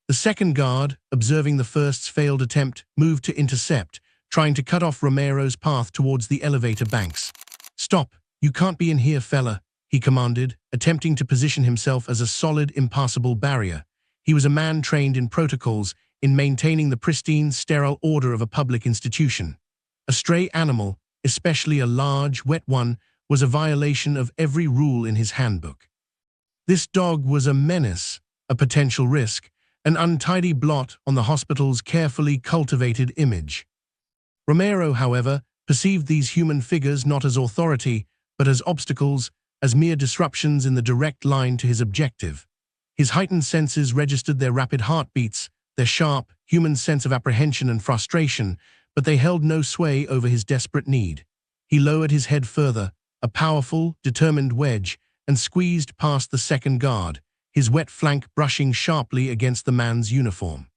The second guard, observing the first's failed attempt, moved to intercept, trying to cut off Romero's path towards the elevator banks. "Stop, you can't be in here, fella," he commanded, attempting to position himself as a solid, impassable barrier. He was a man trained in protocols, in maintaining the pristine, sterile order of a public institution. A stray animal, especially a large, wet one, was a violation of every rule in his handbook. This dog was a menace, a potential risk, an untidy blot on the hospital's carefully cultivated image. Romero, however, perceived these human figures not as authority, but as obstacles, as mere disruptions in the direct line to his objective. His heightened senses registered their rapid heartbeats, their sharp, human sense of apprehension and frustration, but they held no sway over his desperate need. He lowered his head further, a powerful, determined wedge, and squeezed past the second guard, his wet flank brushing sharply against the man's uniform.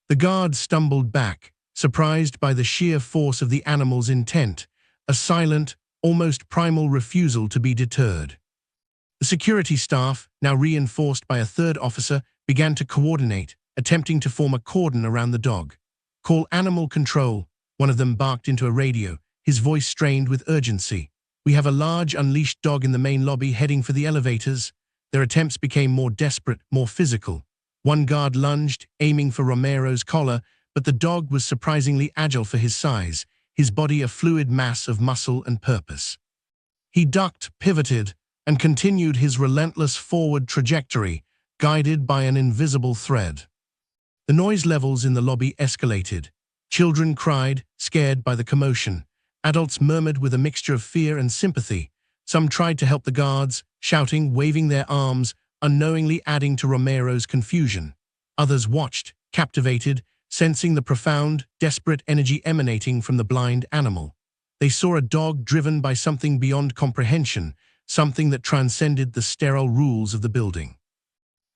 The guard stumbled back, surprised by the sheer force of the animal's intent, a silent, almost primal refusal to be deterred. The security staff, now reinforced by a third officer, began to coordinate, attempting to form a cordon around the dog. "Call animal control," one of them barked into a radio, his voice strained with urgency. "We have a large unleashed dog in the main lobby heading for the elevators." Their attempts became more desperate, more physical. One guard lunged, aiming for Romero's collar, but the dog was surprisingly agile for his size, his body a fluid mass of muscle and purpose. He ducked, pivoted, and continued his relentless forward trajectory, guided by an invisible thread. The noise levels in the lobby escalated. Children cried, scared by the commotion. Adults murmured with a mixture of fear and sympathy. Some tried to help the guards, shouting, waving their arms, unknowingly adding to Romero's confusion. Others watched, captivated, sensing the profound, desperate energy emanating from the blind animal. They saw a dog driven by something beyond comprehension, something that transcended the sterile rules of the building.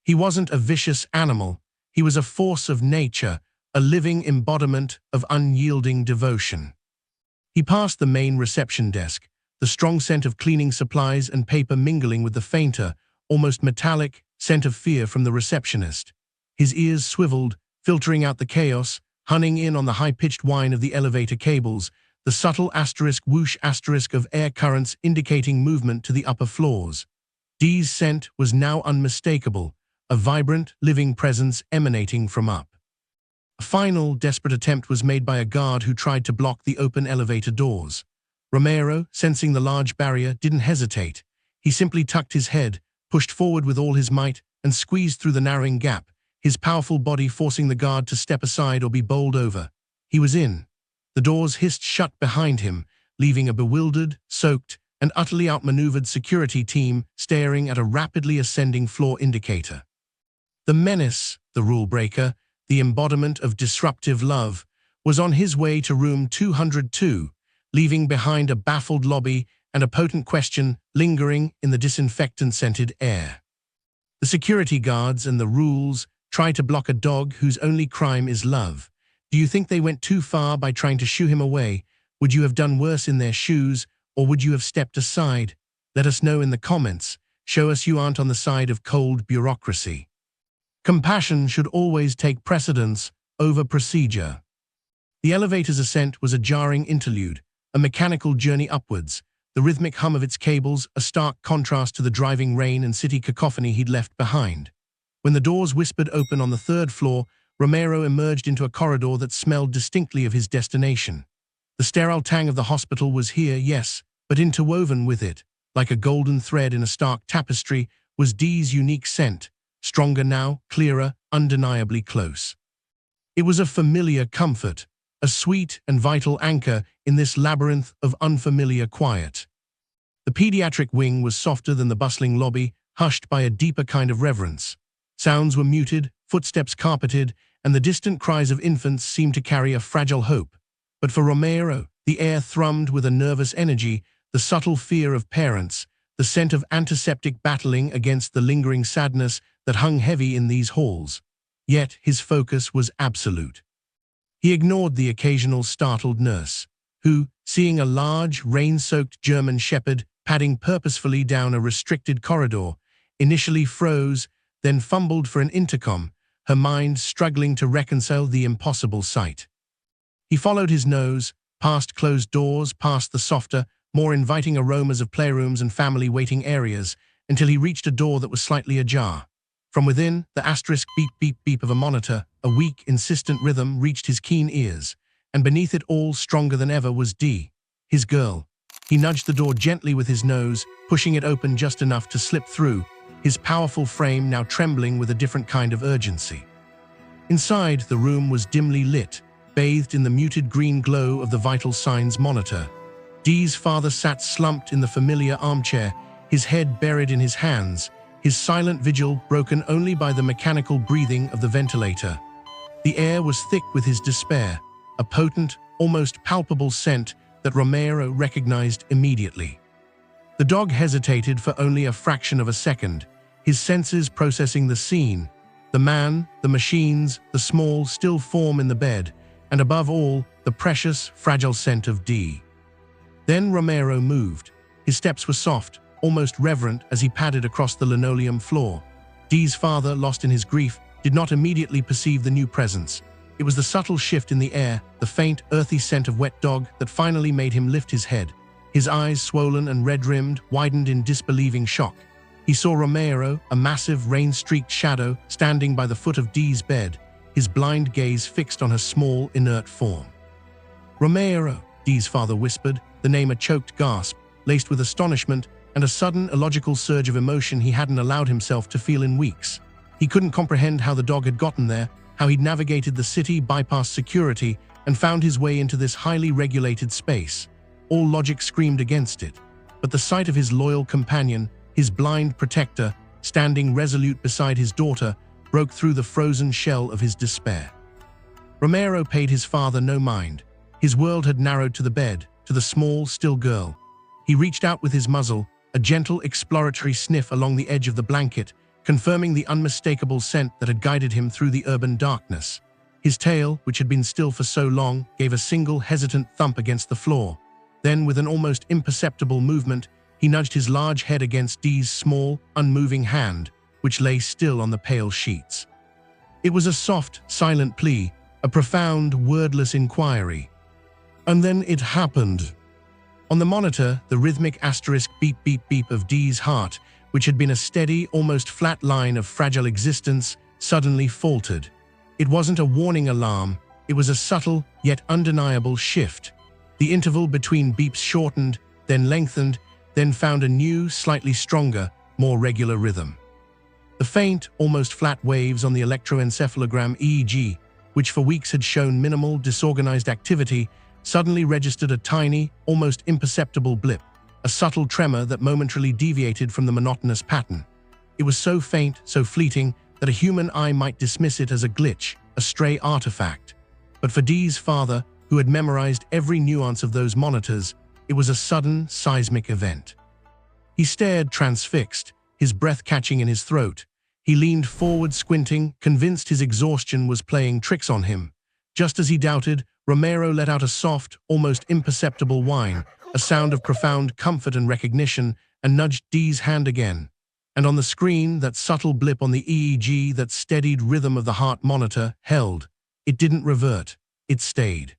He wasn't a vicious animal. He was a force of nature, a living embodiment of unyielding devotion. He passed the main reception desk, the strong scent of cleaning supplies and paper mingling with the fainter, almost metallic, scent of fear from the receptionist. His ears swiveled, filtering out the chaos, hunting in on the high-pitched whine of the elevator cables, the subtle whoosh of air currents indicating movement to the upper floors. Dee's scent was now unmistakable, a vibrant, living presence emanating from up. A final, desperate attempt was made by a guard who tried to block the open elevator doors. Romero, sensing the large barrier, didn't hesitate. He simply tucked his head, pushed forward with all his might, and squeezed through the narrowing gap, his powerful body forcing the guard to step aside or be bowled over. He was in. The doors hissed shut behind him, leaving a bewildered, soaked, and utterly outmaneuvered security team staring at a rapidly ascending floor indicator. The menace, the rule-breaker, the embodiment of disruptive love, was on his way to room 202, leaving behind a baffled lobby and a potent question lingering in the disinfectant-scented air. The security guards and the rules try to block a dog whose only crime is love. Do you think they went too far by trying to shoo him away? Would you have done worse in their shoes, or would you have stepped aside? Let us know in the comments. Show us you aren't on the side of cold bureaucracy. Compassion should always take precedence over procedure. The elevator's ascent was a jarring interlude, a mechanical journey upwards, the rhythmic hum of its cables a stark contrast to the driving rain and city cacophony he'd left behind. When the doors whispered open on the third floor, Romero emerged into a corridor that smelled distinctly of his destination. The sterile tang of the hospital was here, yes, but interwoven with it, like a golden thread in a stark tapestry, was Dee's unique scent, stronger now, clearer, undeniably close. It was a familiar comfort, a sweet and vital anchor in this labyrinth of unfamiliar quiet. The pediatric wing was softer than the bustling lobby, hushed by a deeper kind of reverence. Sounds were muted, footsteps carpeted, and the distant cries of infants seemed to carry a fragile hope. But for Romero, the air thrummed with a nervous energy, the subtle fear of parents, the scent of antiseptic battling against the lingering sadness that hung heavy in these halls. Yet his focus was absolute. He ignored the occasional startled nurse, who, seeing a large, rain-soaked German Shepherd padding purposefully down a restricted corridor, initially froze, then fumbled for an intercom, her mind struggling to reconcile the impossible sight. He followed his nose, past closed doors, past the softer, more inviting aromas of playrooms and family waiting areas, until he reached a door that was slightly ajar. From within, the asterisk beep beep beep of a monitor, a weak, insistent rhythm reached his keen ears, and beneath it all, stronger than ever, was Dee, his girl. He nudged the door gently with his nose, pushing it open just enough to slip through, his powerful frame now trembling with a different kind of urgency. Inside, the room was dimly lit, bathed in the muted green glow of the vital signs monitor. Dee's father sat slumped in the familiar armchair, his head buried in his hands, his silent vigil broken only by the mechanical breathing of the ventilator. The air was thick with his despair, a potent, almost palpable scent that Romero recognized immediately. The dog hesitated for only a fraction of a second, his senses processing the scene, the man, the machines, the small, still form in the bed, and above all, the precious, fragile scent of Dee. Then Romero moved. His steps were soft, almost reverent as he padded across the linoleum floor. Dee's father, lost in his grief, did not immediately perceive the new presence. It was the subtle shift in the air, the faint, earthy scent of wet dog, that finally made him lift his head. His eyes, swollen and red-rimmed, widened in disbelieving shock. He saw Romero, a massive, rain-streaked shadow, standing by the foot of Dee's bed, his blind gaze fixed on her small, inert form. "Romero," Dee's father whispered, the name a choked gasp, laced with astonishment and a sudden, illogical surge of emotion he hadn't allowed himself to feel in weeks. He couldn't comprehend how the dog had gotten there, how he'd navigated the city, bypassed security, and found his way into this highly regulated space. All logic screamed against it. But the sight of his loyal companion, his blind protector, standing resolute beside his daughter, broke through the frozen shell of his despair. Romero paid his father no mind. His world had narrowed to the bed, to the small, still girl. He reached out with his muzzle, a gentle exploratory sniff along the edge of the blanket, confirming the unmistakable scent that had guided him through the urban darkness. His tail, which had been still for so long, gave a single hesitant thump against the floor. Then, with an almost imperceptible movement, he nudged his large head against Dee's small, unmoving hand, which lay still on the pale sheets. It was a soft, silent plea, a profound, wordless inquiry. And then it happened. On the monitor, the rhythmic asterisk beep beep beep of Dee's heart, which had been a steady, almost flat line of fragile existence, suddenly faltered. It wasn't a warning alarm, it was a subtle, yet undeniable shift. The interval between beeps shortened, then lengthened, then found a new, slightly stronger, more regular rhythm. The faint, almost flat waves on the electroencephalogram EEG, which for weeks had shown minimal, disorganized activity, suddenly registered a tiny, almost imperceptible blip, a subtle tremor that momentarily deviated from the monotonous pattern. It was so faint, so fleeting, that a human eye might dismiss it as a glitch, a stray artifact. But for Dee's father, who had memorized every nuance of those monitors, it was a sudden, seismic event. He stared transfixed, his breath catching in his throat. He leaned forward, squinting, convinced his exhaustion was playing tricks on him. Just as he doubted, Romero let out a soft, almost imperceptible whine, a sound of profound comfort and recognition, and nudged Dee's hand again. And on the screen, that subtle blip on the EEG, that steadied rhythm of the heart monitor, held. It didn't revert. It stayed.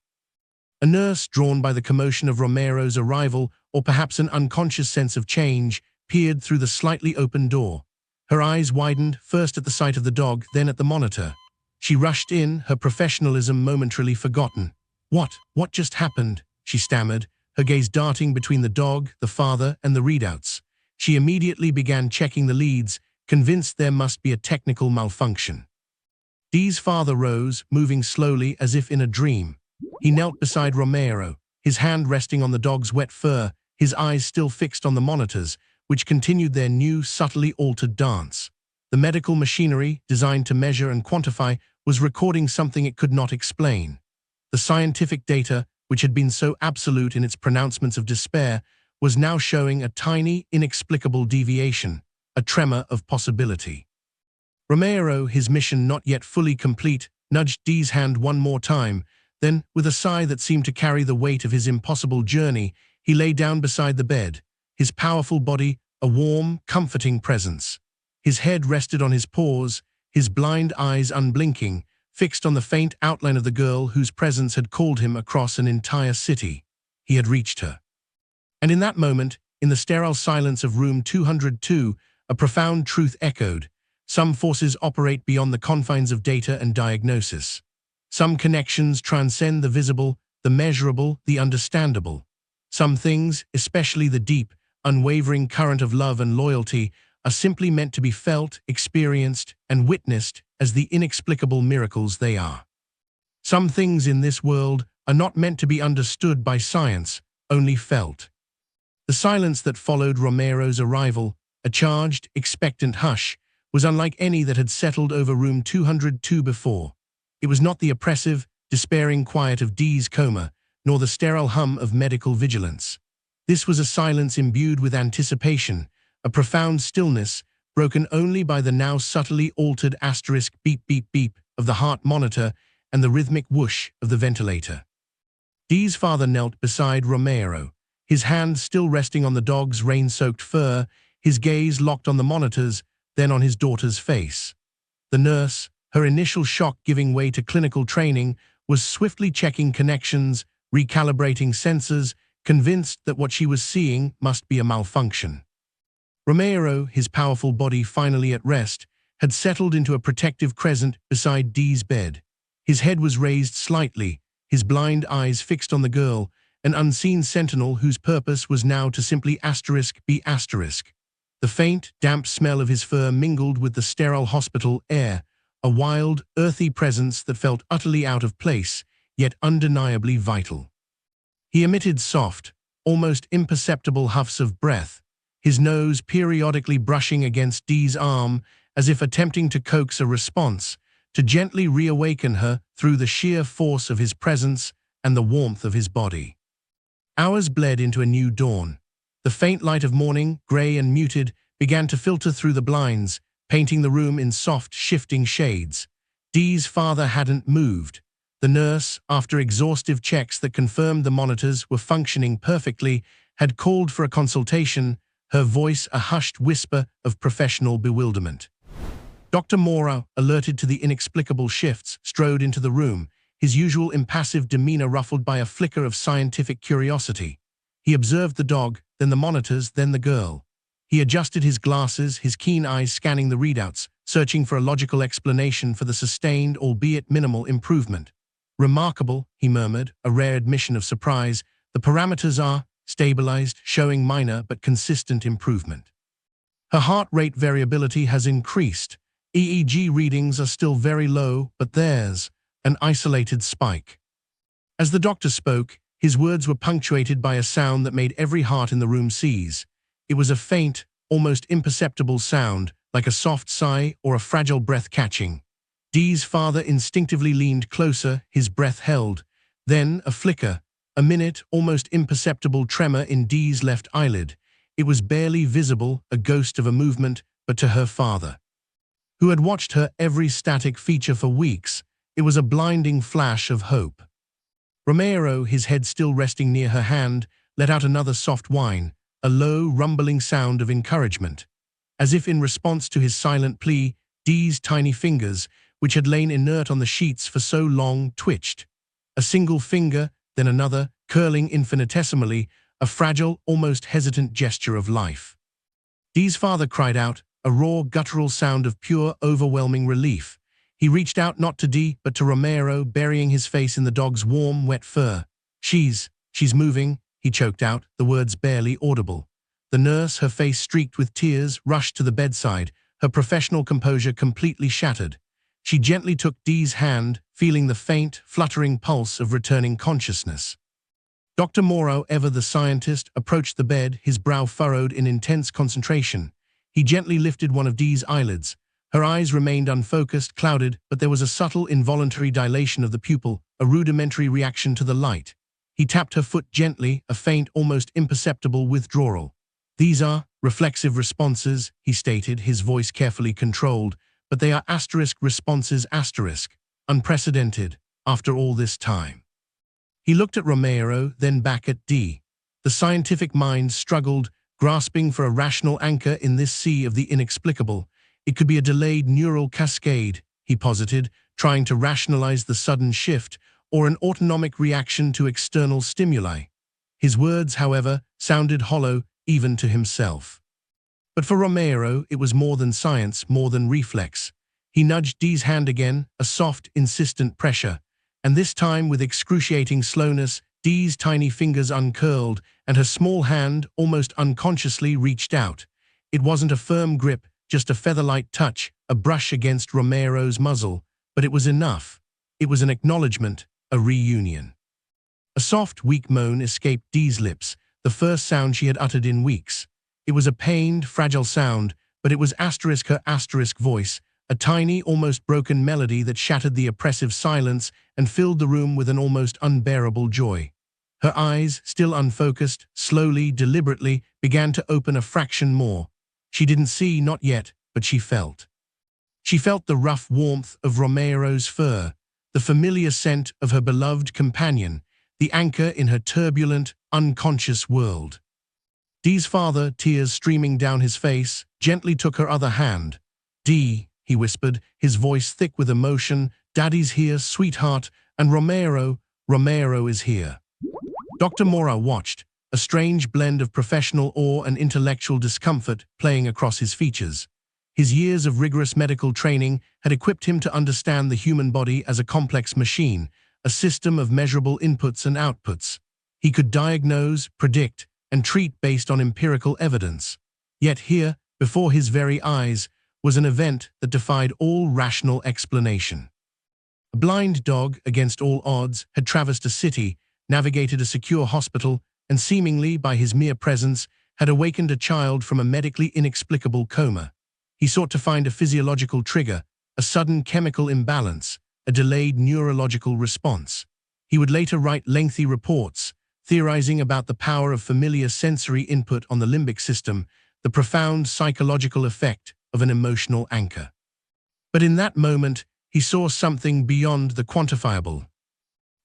A nurse, drawn by the commotion of Romero's arrival, or perhaps an unconscious sense of change, peered through the slightly open door. Her eyes widened, first at the sight of the dog, then at the monitor. She rushed in, her professionalism momentarily forgotten. What just happened?" she stammered, her gaze darting between the dog, the father, and the readouts. She immediately began checking the leads, convinced there must be a technical malfunction. Dee's father rose, moving slowly as if in a dream. He knelt beside Romero, his hand resting on the dog's wet fur, his eyes still fixed on the monitors, which continued their new, subtly altered dance. The medical machinery, designed to measure and quantify, was recording something it could not explain. The scientific data, which had been so absolute in its pronouncements of despair, was now showing a tiny, inexplicable deviation, a tremor of possibility. Romero, his mission not yet fully complete, nudged Dee's hand one more time. Then, with a sigh that seemed to carry the weight of his impossible journey, he lay down beside the bed, his powerful body a warm, comforting presence. His head rested on his paws, his blind eyes unblinking, fixed on the faint outline of the girl whose presence had called him across an entire city. He had reached her. And in that moment, in the sterile silence of room 202, a profound truth echoed. Some forces operate beyond the confines of data and diagnosis. Some connections transcend the visible, the measurable, the understandable. Some things, especially the deep, unwavering current of love and loyalty, are simply meant to be felt, experienced, and witnessed as the inexplicable miracles they are. Some things in this world are not meant to be understood by science, only felt. The silence that followed Romero's arrival, a charged, expectant hush, was unlike any that had settled over room 202 before. It was not the oppressive, despairing quiet of Dee's coma, nor the sterile hum of medical vigilance. This was a silence imbued with anticipation, a profound stillness, broken only by the now subtly altered asterisk beep beep beep of the heart monitor and the rhythmic whoosh of the ventilator. Dee's father knelt beside Romero, his hand still resting on the dog's rain-soaked fur, his gaze locked on the monitors, then on his daughter's face. The nurse, her initial shock giving way to clinical training, was swiftly checking connections, recalibrating sensors, convinced that what she was seeing must be a malfunction. Romero, his powerful body finally at rest, had settled into a protective crescent beside Dee's bed. His head was raised slightly, his blind eyes fixed on the girl, an unseen sentinel whose purpose was now to simply be asterisk. The faint, damp smell of his fur mingled with the sterile hospital air, a wild, earthy presence that felt utterly out of place, yet undeniably vital. He emitted soft, almost imperceptible huffs of breath, his nose periodically brushing against Dee's arm as if attempting to coax a response, to gently reawaken her through the sheer force of his presence and the warmth of his body. Hours bled into a new dawn. The faint light of morning, grey and muted, began to filter through the blinds, painting the room in soft, shifting shades. Dee's father hadn't moved. The nurse, after exhaustive checks that confirmed the monitors were functioning perfectly, had called for a consultation, her voice a hushed whisper of professional bewilderment. Dr. Mora, alerted to the inexplicable shifts, strode into the room, his usual impassive demeanor ruffled by a flicker of scientific curiosity. He observed the dog, then the monitors, then the girl. He adjusted his glasses, his keen eyes scanning the readouts, searching for a logical explanation for the sustained, albeit minimal, improvement. "Remarkable," he murmured, a rare admission of surprise. "The parameters are stabilized, showing minor but consistent improvement. Her heart rate variability has increased. EEG readings are still very low, but there's an isolated spike." As the doctor spoke, his words were punctuated by a sound that made every heart in the room seize. It was a faint, almost imperceptible sound, like a soft sigh or a fragile breath catching. Dee's father instinctively leaned closer, his breath held. Then a flicker, a minute, almost imperceptible tremor in Dee's left eyelid. It was barely visible, a ghost of a movement, but to her father, who had watched her every static feature for weeks, it was a blinding flash of hope. Romero, his head still resting near her hand, let out another soft whine, a low, rumbling sound of encouragement. As if in response to his silent plea, Dee's tiny fingers, which had lain inert on the sheets for so long, twitched. A single finger, then another, curling infinitesimally, a fragile, almost hesitant gesture of life. Dee's father cried out, a raw, guttural sound of pure, overwhelming relief. He reached out not to Dee, but to Romero, burying his face in the dog's warm, wet fur. She's moving," he choked out, the words barely audible. The nurse, her face streaked with tears, rushed to the bedside, her professional composure completely shattered. She gently took Dee's hand, feeling the faint, fluttering pulse of returning consciousness. Dr. Morrow, ever the scientist, approached the bed, his brow furrowed in intense concentration. He gently lifted one of Dee's eyelids. Her eyes remained unfocused, clouded, but there was a subtle, involuntary dilation of the pupil, a rudimentary reaction to the light. He tapped her foot gently, a faint, almost imperceptible withdrawal. "These are reflexive responses," he stated, his voice carefully controlled, "but they are asterisk responses asterisk, unprecedented, after all this time." He looked at Romero, then back at Dee. The scientific mind struggled, grasping for a rational anchor in this sea of the inexplicable. It could be a delayed neural cascade, he posited, trying to rationalize the sudden shift, or an autonomic reaction to external stimuli. His words, however, sounded hollow even to himself. But for Romero, it was more than science, more than reflex. He nudged Dee's hand again, a soft, insistent pressure, and this time with excruciating slowness, Dee's tiny fingers uncurled, and her small hand, almost unconsciously, reached out. It wasn't a firm grip, just a feather-light touch, a brush against Romero's muzzle, but it was enough. It was an acknowledgement, a reunion. A soft, weak moan escaped Dee's lips, the first sound she had uttered in weeks. It was a pained, fragile sound, but it was her asterisk voice, a tiny, almost broken melody that shattered the oppressive silence and filled the room with an almost unbearable joy. Her eyes, still unfocused, slowly, deliberately, began to open a fraction more. She didn't see, not yet, but she felt. She felt the rough warmth of Romero's fur, the familiar scent of her beloved companion, the anchor in her turbulent, unconscious world. Dee's father, tears streaming down his face, gently took her other hand. "Dee," he whispered, his voice thick with emotion, "Daddy's here, sweetheart, and Romero is here." Dr. Mora watched, a strange blend of professional awe and intellectual discomfort playing across his features. His years of rigorous medical training had equipped him to understand the human body as a complex machine, a system of measurable inputs and outputs. He could diagnose, predict, and treat based on empirical evidence. Yet here, before his very eyes, was an event that defied all rational explanation. A blind dog, against all odds, had traversed a city, navigated a secure hospital, and seemingly, by his mere presence, had awakened a child from a medically inexplicable coma. He sought to find a physiological trigger, a sudden chemical imbalance, a delayed neurological response. He would later write lengthy reports, theorizing about the power of familiar sensory input on the limbic system, the profound psychological effect of an emotional anchor. But in that moment, he saw something beyond the quantifiable.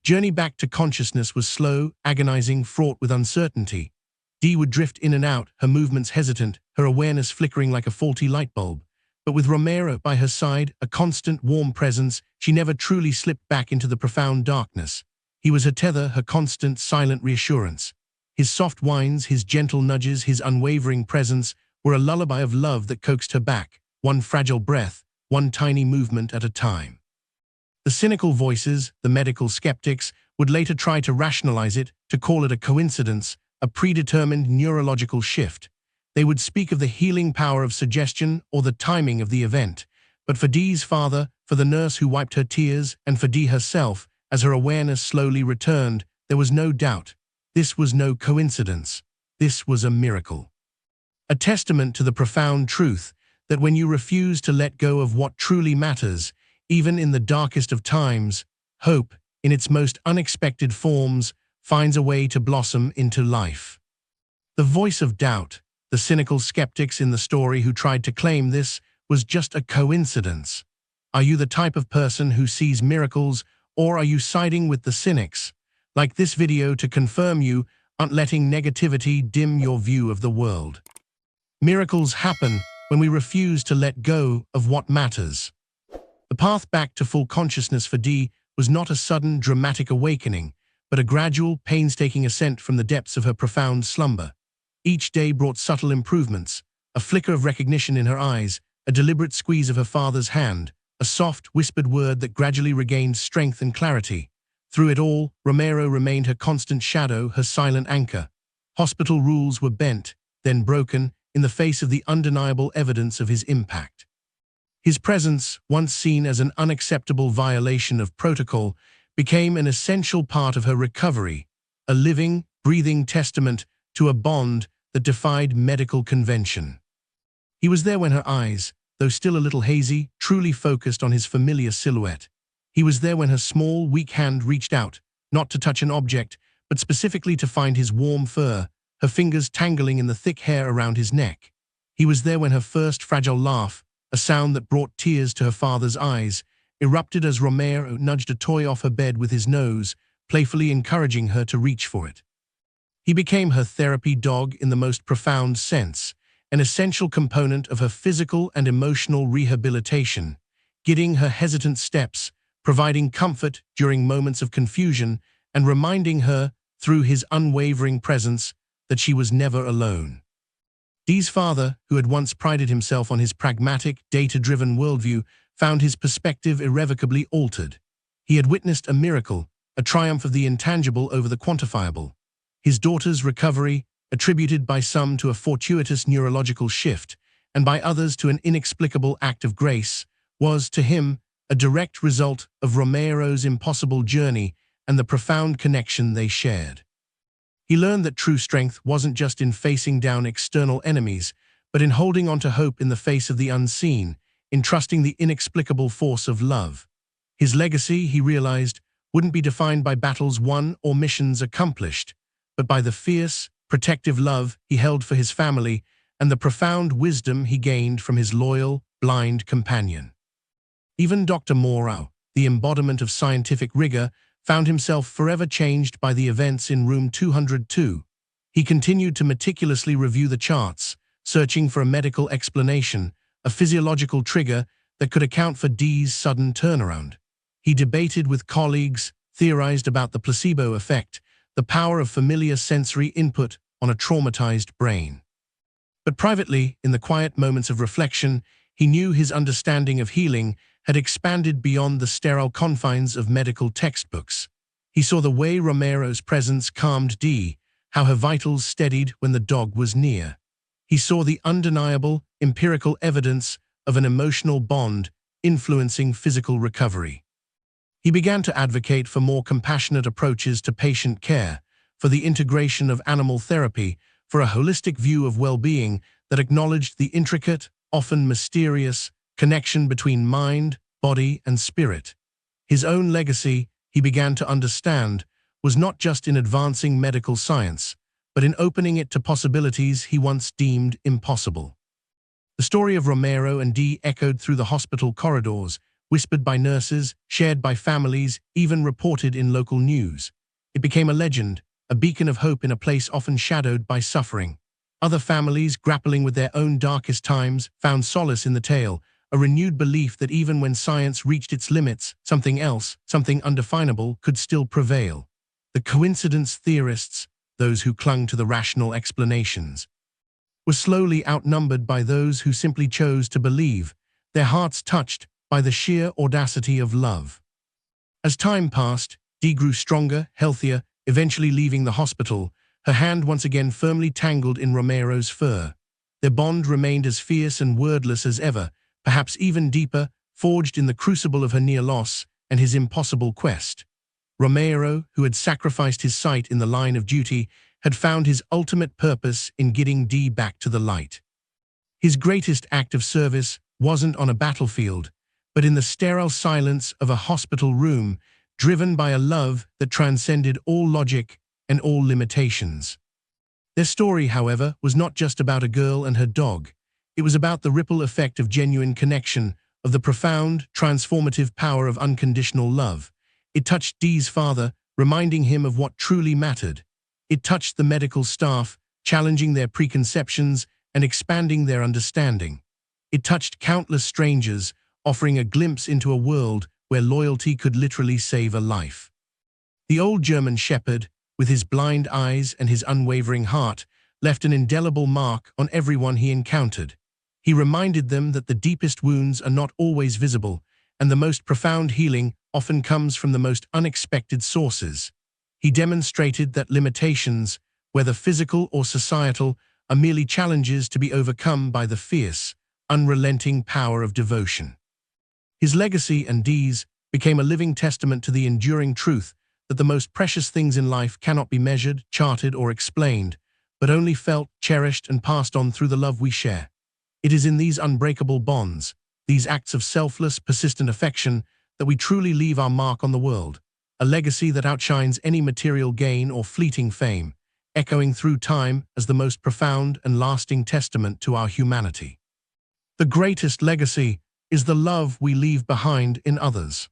Journey back to consciousness was slow, agonizing, fraught with uncertainty. Dee would drift in and out, her movements hesitant, her awareness flickering like a faulty light bulb. But with Romero by her side, a constant, warm presence, she never truly slipped back into the profound darkness. He was her tether, her constant, silent reassurance. His soft whines, his gentle nudges, his unwavering presence were a lullaby of love that coaxed her back, one fragile breath, one tiny movement at a time. The cynical voices, the medical skeptics, would later try to rationalize it, to call it a coincidence, a predetermined neurological shift. They would speak of the healing power of suggestion or the timing of the event. But for Dee's father, for the nurse who wiped her tears, and for Dee herself, as her awareness slowly returned, there was no doubt. This was no coincidence. This was a miracle. A testament to the profound truth that when you refuse to let go of what truly matters, even in the darkest of times, hope, in its most unexpected forms, finds a way to blossom into life. The voice of doubt, the cynical skeptics in the story who tried to claim this was just a coincidence. Are you the type of person who sees miracles, or are you siding with the cynics? Like this video to confirm you aren't letting negativity dim your view of the world. Miracles happen when we refuse to let go of what matters. The path back to full consciousness for Dee was not a sudden, dramatic awakening, but a gradual, painstaking ascent from the depths of her profound slumber. Each day brought subtle improvements, a flicker of recognition in her eyes, a deliberate squeeze of her father's hand, a soft, whispered word that gradually regained strength and clarity. Through it all, Romero remained her constant shadow, her silent anchor. Hospital rules were bent, then broken, in the face of the undeniable evidence of his impact. His presence, once seen as an unacceptable violation of protocol, became an essential part of her recovery, a living, breathing testament to a bond that defied medical convention. He was there when her eyes, though still a little hazy, truly focused on his familiar silhouette. He was there when her small, weak hand reached out, not to touch an object, but specifically to find his warm fur, her fingers tangling in the thick hair around his neck. He was there when her first fragile laugh, a sound that brought tears to her father's eyes, erupted as Romero nudged a toy off her bed with his nose, playfully encouraging her to reach for it. He became her therapy dog in the most profound sense, an essential component of her physical and emotional rehabilitation, guiding her hesitant steps, providing comfort during moments of confusion, and reminding her, through his unwavering presence, that she was never alone. Dee's father, who had once prided himself on his pragmatic, data-driven worldview, found his perspective irrevocably altered. He had witnessed a miracle, a triumph of the intangible over the quantifiable. His daughter's recovery, attributed by some to a fortuitous neurological shift, and by others to an inexplicable act of grace, was, to him, a direct result of Romero's impossible journey and the profound connection they shared. He learned that true strength wasn't just in facing down external enemies, but in holding on to hope in the face of the unseen, in trusting the inexplicable force of love. His legacy, he realized, wouldn't be defined by battles won or missions accomplished, but by the fierce, protective love he held for his family and the profound wisdom he gained from his loyal, blind companion. Even Dr. Morau, the embodiment of scientific rigor, found himself forever changed by the events in room 202. He continued to meticulously review the charts, searching for a medical explanation, a physiological trigger that could account for Dee's sudden turnaround. He debated with colleagues, theorized about the placebo effect, the power of familiar sensory input on a traumatized brain. But privately, in the quiet moments of reflection, he knew his understanding of healing had expanded beyond the sterile confines of medical textbooks. He saw the way Romero's presence calmed Dee, how her vitals steadied when the dog was near. He saw the undeniable, empirical evidence of an emotional bond influencing physical recovery. He began to advocate for more compassionate approaches to patient care, for the integration of animal therapy, for a holistic view of well-being that acknowledged the intricate, often mysterious, connection between mind, body, and spirit. His own legacy, he began to understand, was not just in advancing medical science, but in opening it to possibilities he once deemed impossible. The story of Romero and Dee echoed through the hospital corridors, whispered by nurses, shared by families, even reported in local news. It became a legend, a beacon of hope in a place often shadowed by suffering. Other families, grappling with their own darkest times, found solace in the tale, a renewed belief that even when science reached its limits, something else, something undefinable, could still prevail. The coincidence theorists, those who clung to the rational explanations, were slowly outnumbered by those who simply chose to believe, their hearts touched by the sheer audacity of love. As time passed, Dee grew stronger, healthier, eventually leaving the hospital, her hand once again firmly tangled in Romero's fur. Their bond remained as fierce and wordless as ever, perhaps even deeper, forged in the crucible of her near loss and his impossible quest. Romero, who had sacrificed his sight in the line of duty, had found his ultimate purpose in getting Dee back to the light. His greatest act of service wasn't on a battlefield, but in the sterile silence of a hospital room, driven by a love that transcended all logic and all limitations. Their story, however, was not just about a girl and her dog. It was about the ripple effect of genuine connection, of the profound, transformative power of unconditional love. It touched Dee's father, reminding him of what truly mattered. It touched the medical staff, challenging their preconceptions and expanding their understanding. It touched countless strangers, offering a glimpse into a world where loyalty could literally save a life. The old German Shepherd, with his blind eyes and his unwavering heart, left an indelible mark on everyone he encountered. He reminded them that the deepest wounds are not always visible, and the most profound healing often comes from the most unexpected sources. He demonstrated that limitations, whether physical or societal, are merely challenges to be overcome by the fierce, unrelenting power of devotion. His legacy and Dee's became a living testament to the enduring truth that the most precious things in life cannot be measured, charted, or explained, but only felt, cherished, and passed on through the love we share. It is in these unbreakable bonds, these acts of selfless, persistent affection, that we truly leave our mark on the world, a legacy that outshines any material gain or fleeting fame, echoing through time as the most profound and lasting testament to our humanity. The greatest legacy is the love we leave behind in others.